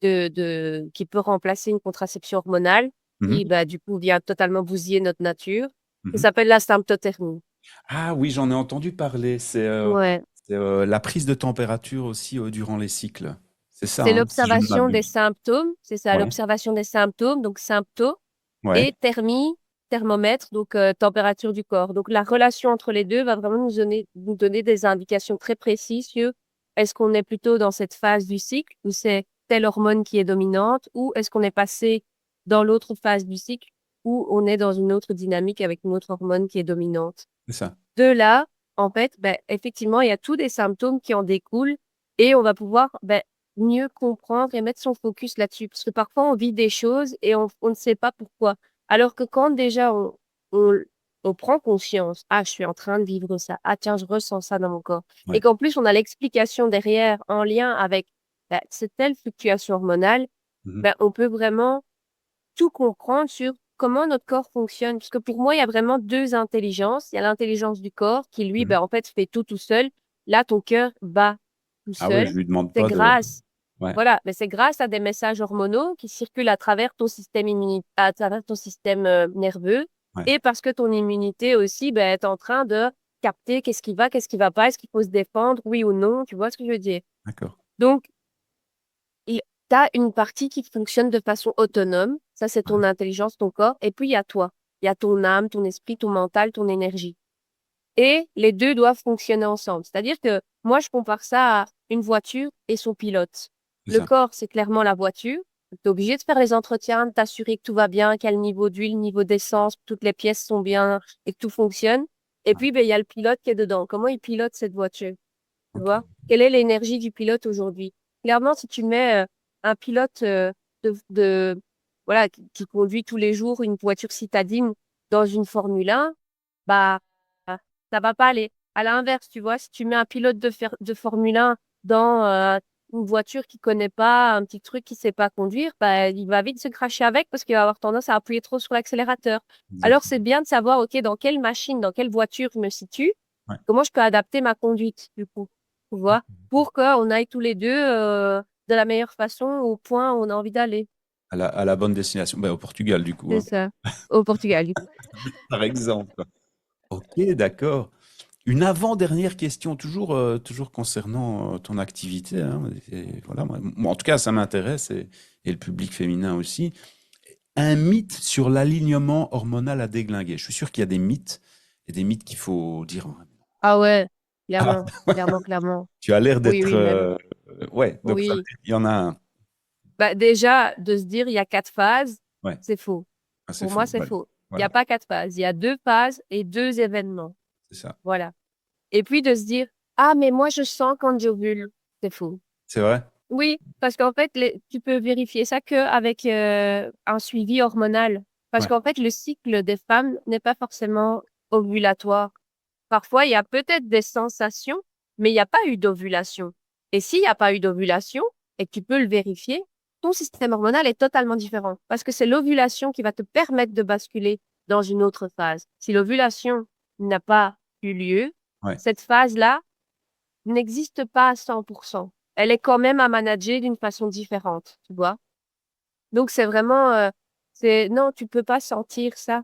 qui peut remplacer une contraception hormonale Mhm, qui, bah, du coup, vient totalement bousiller notre nature. Ça mhm. s'appelle la symptothermie. Ah oui, j'en ai entendu parler. Ouais. C'est, la prise de température aussi durant les cycles. C'est ça, C'est hein, si je ne l'observation des m'abuse. symptômes. C'est ça, Ouais, l'observation des symptômes. Donc, symptômes. ouais, Et thermie, thermomètre, donc température du corps. Donc la relation entre les deux va vraiment nous donner des indications très précises sur est-ce qu'on est plutôt dans cette phase du cycle où c'est telle hormone qui est dominante ou est-ce qu'on est passé dans l'autre phase du cycle où on est dans une autre dynamique avec une autre hormone qui est dominante. c'est ça. De là, en fait, ben, effectivement, il y a tous des symptômes qui en découlent et on va pouvoir ben, mieux comprendre et mettre son focus là-dessus. Parce que parfois, on vit des choses et on ne sait pas pourquoi. Alors que quand déjà on, on prend conscience, ah, je suis en train de vivre ça, ah, tiens, je ressens ça dans mon corps. Et Ouais. qu'en plus, on a l'explication derrière en lien avec ben, cette telle fluctuation hormonale, Mhm, ben, on peut vraiment tout comprendre sur comment notre corps fonctionne. Parce que pour moi, il y a vraiment deux intelligences. Il y a l'intelligence du corps qui, lui, mhm. ben, en fait, fait tout seul. Là, ton cœur bat tout Ah oui, seul. je lui demande C'est pas de. grâce, Ouais, voilà, mais c'est grâce à des messages hormonaux qui circulent à travers ton système à travers ton système nerveux. ouais, Et parce que ton immunité aussi, ben, est en train de capter qu'est-ce qui va pas, est-ce qu'il faut se défendre, oui ou non, tu vois ce que je veux dire. d'accord. Donc, tu as une partie qui fonctionne de façon autonome. Ça, c'est ton intelligence, ton corps. Et puis, il y a toi. Il y a ton âme, ton esprit, ton mental, ton énergie. Et les deux doivent fonctionner ensemble. C'est-à-dire que moi, je compare ça à une voiture et son pilote. C'est Le ça. corps, c'est clairement la voiture. Tu es obligé de faire les entretiens, de t'assurer que tout va bien, quel niveau d'huile, niveau d'essence, toutes les pièces sont bien et que tout fonctionne. Et Ouais, puis, ben, il y a le pilote qui est dedans. Comment il pilote cette voiture? Tu ok. vois? Quelle est l'énergie du pilote aujourd'hui? Clairement, si tu mets un pilote voilà, qui conduit tous les jours une voiture citadine dans une Formule 1, bah, ça va pas aller. À l'inverse, tu vois, si tu mets un pilote de Formule 1 dans une voiture qu'il connaît pas, un petit truc qu'il sait pas conduire, bah, il va vite se cracher avec parce qu'il va avoir tendance à appuyer trop sur l'accélérateur. Alors, c'est Exactement. bien de savoir, OK, dans quelle machine, dans quelle voiture je me situe, Ouais. comment je peux adapter ma conduite, du coup, tu vois, pour qu'on aille tous les deux de la meilleure façon au point où on a envie d'aller. À la bonne destination. Ben, au Portugal, du coup, C'est hein, ça. Au Portugal, du coup. par exemple. Ok, d'accord. Une avant-dernière question, toujours concernant ton activité, hein, et voilà, moi, en tout cas, ça m'intéresse et le public féminin aussi. Un mythe sur l'alignement hormonal à déglinguer. Je suis sûr qu'il y a des mythes et des mythes qu'il faut dire. Ah ouais, Ah, clairement, clairement, clairement. tu as l'air Oui, d'être. oui, même. Ouais, donc Oui. il y en a un. Bah, déjà, de se dire il y a quatre phases, Ouais, c'est faux. ah, c'est Pour moi, faux. c'est Voilà, faux. Il n'y a voilà, pas quatre phases. Il y a deux phases et deux événements. c'est ça. Voilà. Et puis de se dire, ah, mais moi, je sens quand j'ovule. C'est faux. C'est vrai? Oui, parce qu'en fait, tu peux vérifier ça qu'avec un suivi hormonal. Parce Ouais, qu'en fait, le cycle des femmes n'est pas forcément ovulatoire. Parfois, il y a peut-être des sensations, mais il n'y a pas eu d'ovulation. Et s'il n'y a pas eu d'ovulation, et que tu peux le vérifier, ton système hormonal est totalement différent. Parce que c'est l'ovulation qui va te permettre de basculer dans une autre phase. Si l'ovulation n'a pas eu lieu, Ouais. cette phase-là n'existe pas à 100%. Elle est quand même à manager d'une façon différente, tu vois. Donc, c'est vraiment, non, tu peux pas sentir ça.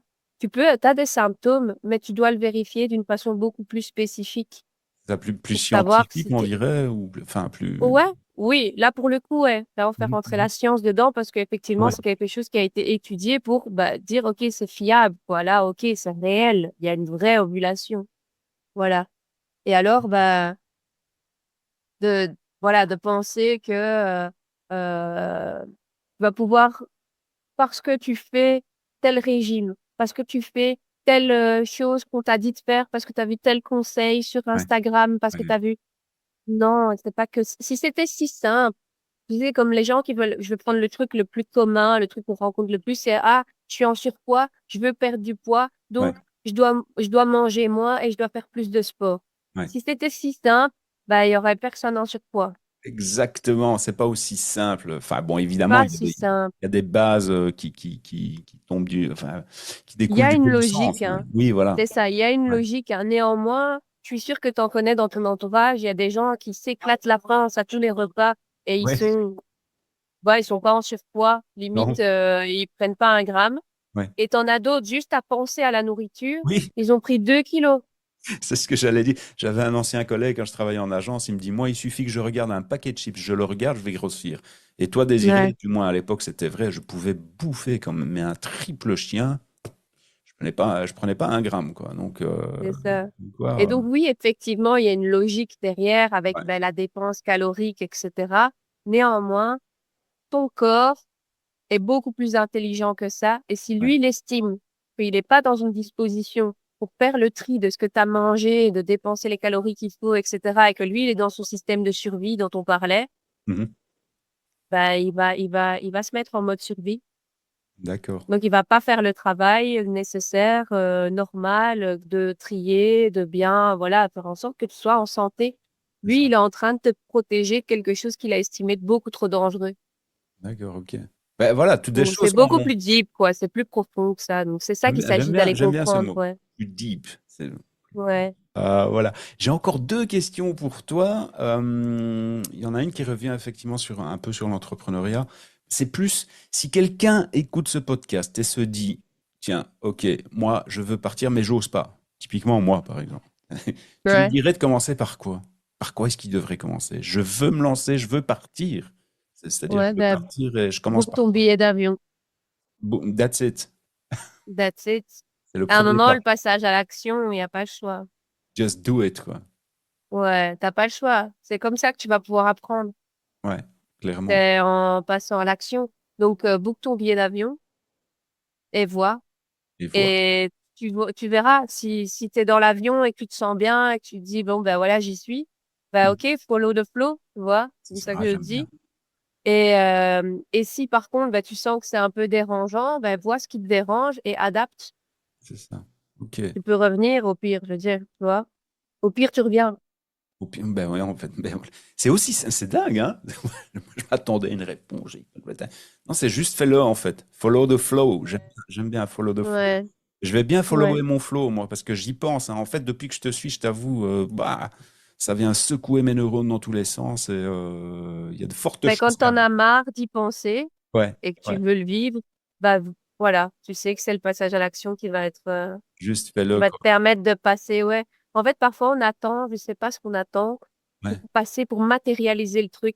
T'as des symptômes, mais tu dois le vérifier d'une façon beaucoup plus spécifique C'est ça plus pour savoir scientifique, si on t'es, dirait, ou enfin plus. ouais, oui, là, pour le coup, ouais, là, on fait Mhm, rentrer mhm. la science dedans parce qu'effectivement, Ouais. c'est quelque chose qui a été étudié pour, bah, dire, OK, c'est fiable, voilà, OK, c'est réel, il y a une vraie ovulation, voilà. Et alors, bah, de, voilà, de penser que, tu vas pouvoir parce que tu fais tel régime, parce que tu fais telle chose qu'on t'a dit de faire, parce que tu as vu tel conseil sur Ouais. Instagram, parce que tu Ouais. as vu. Non, c'est pas que si c'était si simple, tu sais, comme les gens qui veulent, je vais prendre le truc le plus commun, le truc qu'on rencontre le plus, c'est ah, je suis en surpoids, je veux perdre du poids, Ouais. donc je dois manger moins et je dois faire plus de sport. Ouais. Si c'était si simple, bah il y aurait personne en surpoids. Exactement, c'est pas aussi simple. Enfin bon, évidemment, Pas si simple. il y a des bases qui tombent enfin, qui Il y découlent a du une bon logique, sens. Mais hein. oui, voilà. C'est ça, il y a une Ouais. logique, hein. Néanmoins, je suis sûre que tu en connais dans ton entourage. Il y a des gens qui s'éclatent la France à tous les repas et Ouais. ils sont pas en surpoids. Limite, Non. ils prennent pas un gramme. Ouais. Et t'en as d'autres, juste à penser à la nourriture, Oui, ils ont pris 2 kilos. c'est ce que j'allais dire. J'avais un ancien collègue quand je travaillais en agence, il me dit, moi, il suffit que je regarde un paquet de chips, je le regarde, je vais grossir. Et toi, Désiré, Ouais, du moins à l'époque, c'était vrai, je pouvais bouffer comme mais un triple chien. Je prenais pas 1 gramme, quoi. Donc, c'est ça. Et quoi, donc, oui, effectivement, il y a une logique derrière avec ouais, ben, la dépense calorique, etc. Néanmoins, ton corps est beaucoup plus intelligent que ça. Et si ouais. lui, il estime qu'il n'est pas dans une disposition pour faire le tri de ce que tu as mangé, de dépenser les calories qu'il faut, etc., et que lui, il est dans son système de survie dont on parlait, Mhm. bah, il va se mettre en mode survie. D'accord. Donc, il va pas faire le travail nécessaire, normal, de trier, de bien, voilà, faire en sorte que tu sois en santé. C'est Lui, ça. il est en train de te protéger de quelque chose qu'il a estimé de beaucoup trop dangereux. D'accord, ok. Ben voilà, toutes des Donc, c'est choses beaucoup qu'on. plus deep, quoi. C'est plus profond que ça. Donc, c'est ça qu'il J'aime s'agit bien, d'aller j'aime bien ce comprendre, mot. ouais. Plus deep. Ouais. Voilà. J'ai encore 2 questions pour toi. Il y en a une qui revient effectivement un peu sur l'entrepreneuriat. C'est plus si quelqu'un écoute ce podcast et se dit, tiens, ok, moi je veux partir, mais j'ose pas. Typiquement moi, par exemple. Tu lui Ouais. dirais de commencer par quoi? Par quoi est-ce qu'il devrait commencer? Je veux me lancer, je veux partir. C'est-à-dire, je Ouais, veux ben, partir et je commence book par ton quoi? billet d'avion. That's it. That's it. C'est le À un premier moment, pas. le passage à l'action, il n'y a pas le choix. Just do it, quoi. Ouais, t'as pas le choix. C'est comme ça que tu vas pouvoir apprendre. Ouais, clairement. C'est en passant à l'action. Donc, book ton billet d'avion et vois. Et voilà. Et tu verras si tu es dans l'avion et que tu te sens bien et que tu te dis, bon, ben voilà, j'y suis. Ben, Mm. OK, follow the flow, tu vois. C'est C'est comme ça. ça que Ah, je le j'aime bien. dis. Et si par contre, ben, tu sens que c'est un peu dérangeant, ben, vois ce qui te dérange et adapte. C'est ça. Ok. Tu peux revenir au pire, je veux dire, tu vois. Au pire, tu reviens. Au pire, ben ouais, en fait, c'est aussi, c'est dingue, hein? Je m'attendais à une réponse. Non, c'est juste fais-le, en fait. Follow the flow. J'aime bien follow the flow. Ouais, Je vais bien ouais. follower mon flow, moi, parce que j'y pense, hein. En fait, depuis que je te suis, je t'avoue, bah, ça vient secouer mes neurones dans tous les sens et il y a de fortes Ben, quand chances t'en as marre d'y penser ouais, et que tu ouais, veux le vivre, bah, voilà, tu sais que c'est le passage à l'action juste qui fais-le, va te quoi. permettre de passer, ouais. En fait, parfois, on attend, je sais pas ce qu'on attend, pour Ouais, passer, pour matérialiser le truc.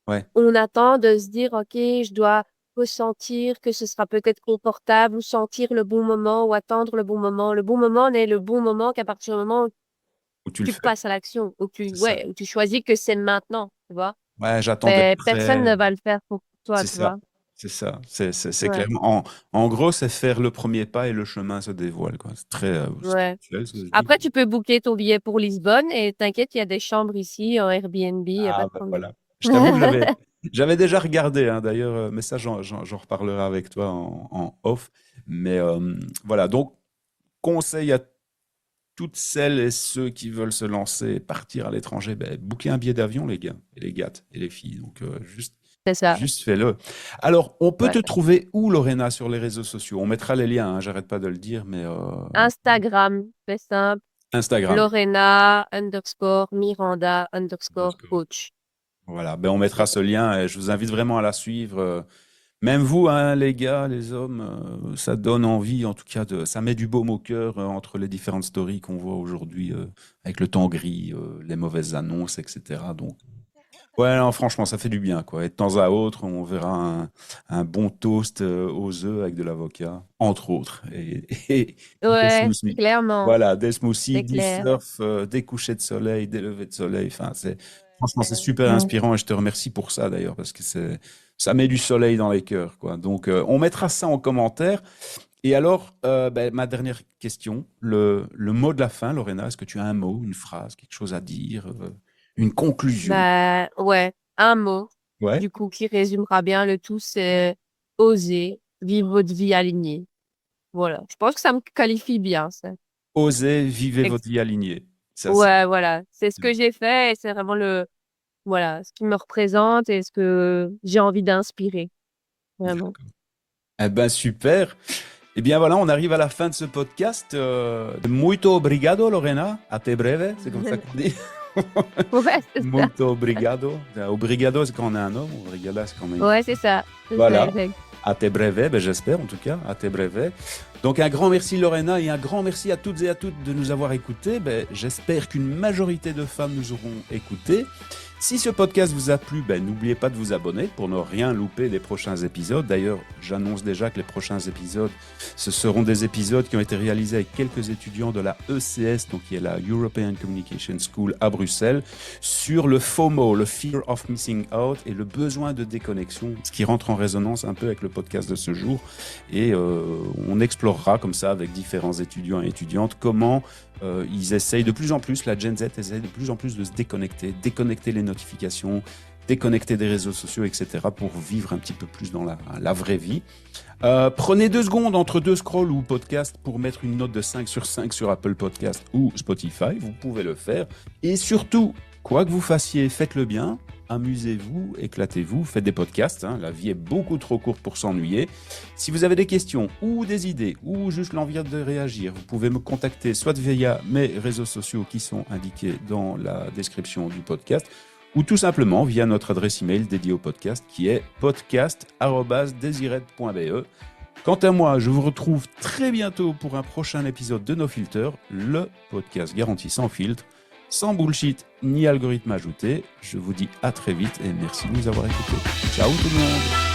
ouais, On attend de se dire, OK, je dois ressentir que ce sera peut-être confortable ou sentir le bon moment ou attendre le bon moment. Le bon moment n'est le bon moment qu'à partir du moment où où tu le tu fais. passes à l'action, C'est ça. où tu choisis que c'est maintenant, tu vois. Ouais, j'attends d'être Mais personne prêt. ne va le faire pour toi, C'est tu ça. vois. C'est ça. C'est Ouais, clairement. En gros, c'est faire le premier pas et le chemin se dévoile, quoi. C'est très ouais. spirituel, ce que je dis. Après, tu peux booker ton billet pour Lisbonne et t'inquiète, il y a des chambres ici en Airbnb, il n'y a pas Ah, de ben problème. voilà. Je t'avoue que j'avais déjà regardé, hein, d'ailleurs, mais ça, j'en reparlerai avec toi en off. Mais voilà. Donc, conseil à toutes celles et ceux qui veulent se lancer, partir à l'étranger, booker un billet d'avion, les gars, et les gâtes, et les filles. Donc, C'est ça. juste fais-le. Alors, on peut Ouais. te trouver où, Lorena, sur les réseaux sociaux? On mettra les liens, hein, j'arrête pas de le dire, mais Instagram, c'est simple. Instagram. Lorena_Miranda_coach. Voilà, on mettra ce lien et je vous invite vraiment à la suivre. Même vous, hein, les gars, les hommes, ça donne envie, en tout cas, ça met du baume au cœur entre les différentes stories qu'on voit aujourd'hui avec le temps gris, les mauvaises annonces, etc. Donc, ouais, non, franchement, ça fait du bien, quoi. Et de temps à autre, on verra un bon toast aux œufs avec de l'avocat, entre autres, et des Ouais, smoothies. clairement, Voilà, des smoothies, c'est du clair. surf, des couchers de soleil, des levées de soleil. Enfin, franchement, c'est super Ouais. inspirant et je te remercie pour ça d'ailleurs parce que ça met du soleil dans les cœurs, quoi. Donc, on mettra ça en commentaire. Et alors, ma dernière question, le mot de la fin, Lorena, est-ce que tu as un mot, une phrase, quelque chose à dire, une conclusion? Ouais, un mot, Ouais. du coup, qui résumera bien le tout, c'est oser vivre votre vie alignée. Voilà. Je pense que ça me qualifie bien, ça. Osez, vivez Ex- votre vie alignée. Ça, c'est Ouais, voilà. C'est ce que j'ai fait et c'est vraiment voilà, ce qui me représente et ce que j'ai envie d'inspirer. Vraiment. d'accord. Eh ben, super. Eh bien, voilà, on arrive à la fin de ce podcast. Muito obrigado, Lorena. A te breve, c'est comme ça qu'on dit. Ouais, c'est ça. Muito obrigado. Obrigado, c'est quand on est un homme. Obrigada, c'est quand on est une Ouais, femme. c'est ça. C'est ça, Voilà. exact. A te breve, j'espère en tout cas. A te breve. Donc, un grand merci, Lorena, et un grand merci à toutes et à toutes de nous avoir écoutés. J'espère qu'une majorité de femmes nous auront écoutés. Si ce podcast vous a plu, n'oubliez pas de vous abonner pour ne rien louper des prochains épisodes. D'ailleurs, j'annonce déjà que les prochains épisodes, ce seront des épisodes qui ont été réalisés avec quelques étudiants de la ECS, donc qui est la European Communication School à Bruxelles, sur le FOMO, le Fear of Missing Out, et le besoin de déconnexion, ce qui rentre en résonance un peu avec le podcast de ce jour. Et on explorera comme ça avec différents étudiants et étudiantes comment ils essayent de plus en plus, la Gen Z essaye de plus en plus de se déconnecter les notifications, déconnecter des réseaux sociaux, etc. pour vivre un petit peu plus dans la vraie vie. Prenez 2 secondes entre 2 scrolls ou podcasts pour mettre une note de 5 sur 5 sur Apple Podcast ou Spotify. Vous pouvez le faire. Et surtout, quoi que vous fassiez, faites-le bien. Amusez-vous, éclatez-vous, faites des podcasts. La vie est beaucoup trop courte pour s'ennuyer. Si vous avez des questions ou des idées ou juste l'envie de réagir, vous pouvez me contacter soit via mes réseaux sociaux qui sont indiqués dans la description du podcast ou tout simplement via notre adresse email dédiée au podcast qui est podcast@desired.be. Quant à moi, je vous retrouve très bientôt pour un prochain épisode de No Filter, le podcast garanti sans filtre, sans bullshit ni algorithme ajouté. Je vous dis à très vite et merci de nous avoir écoutés. Ciao tout le monde!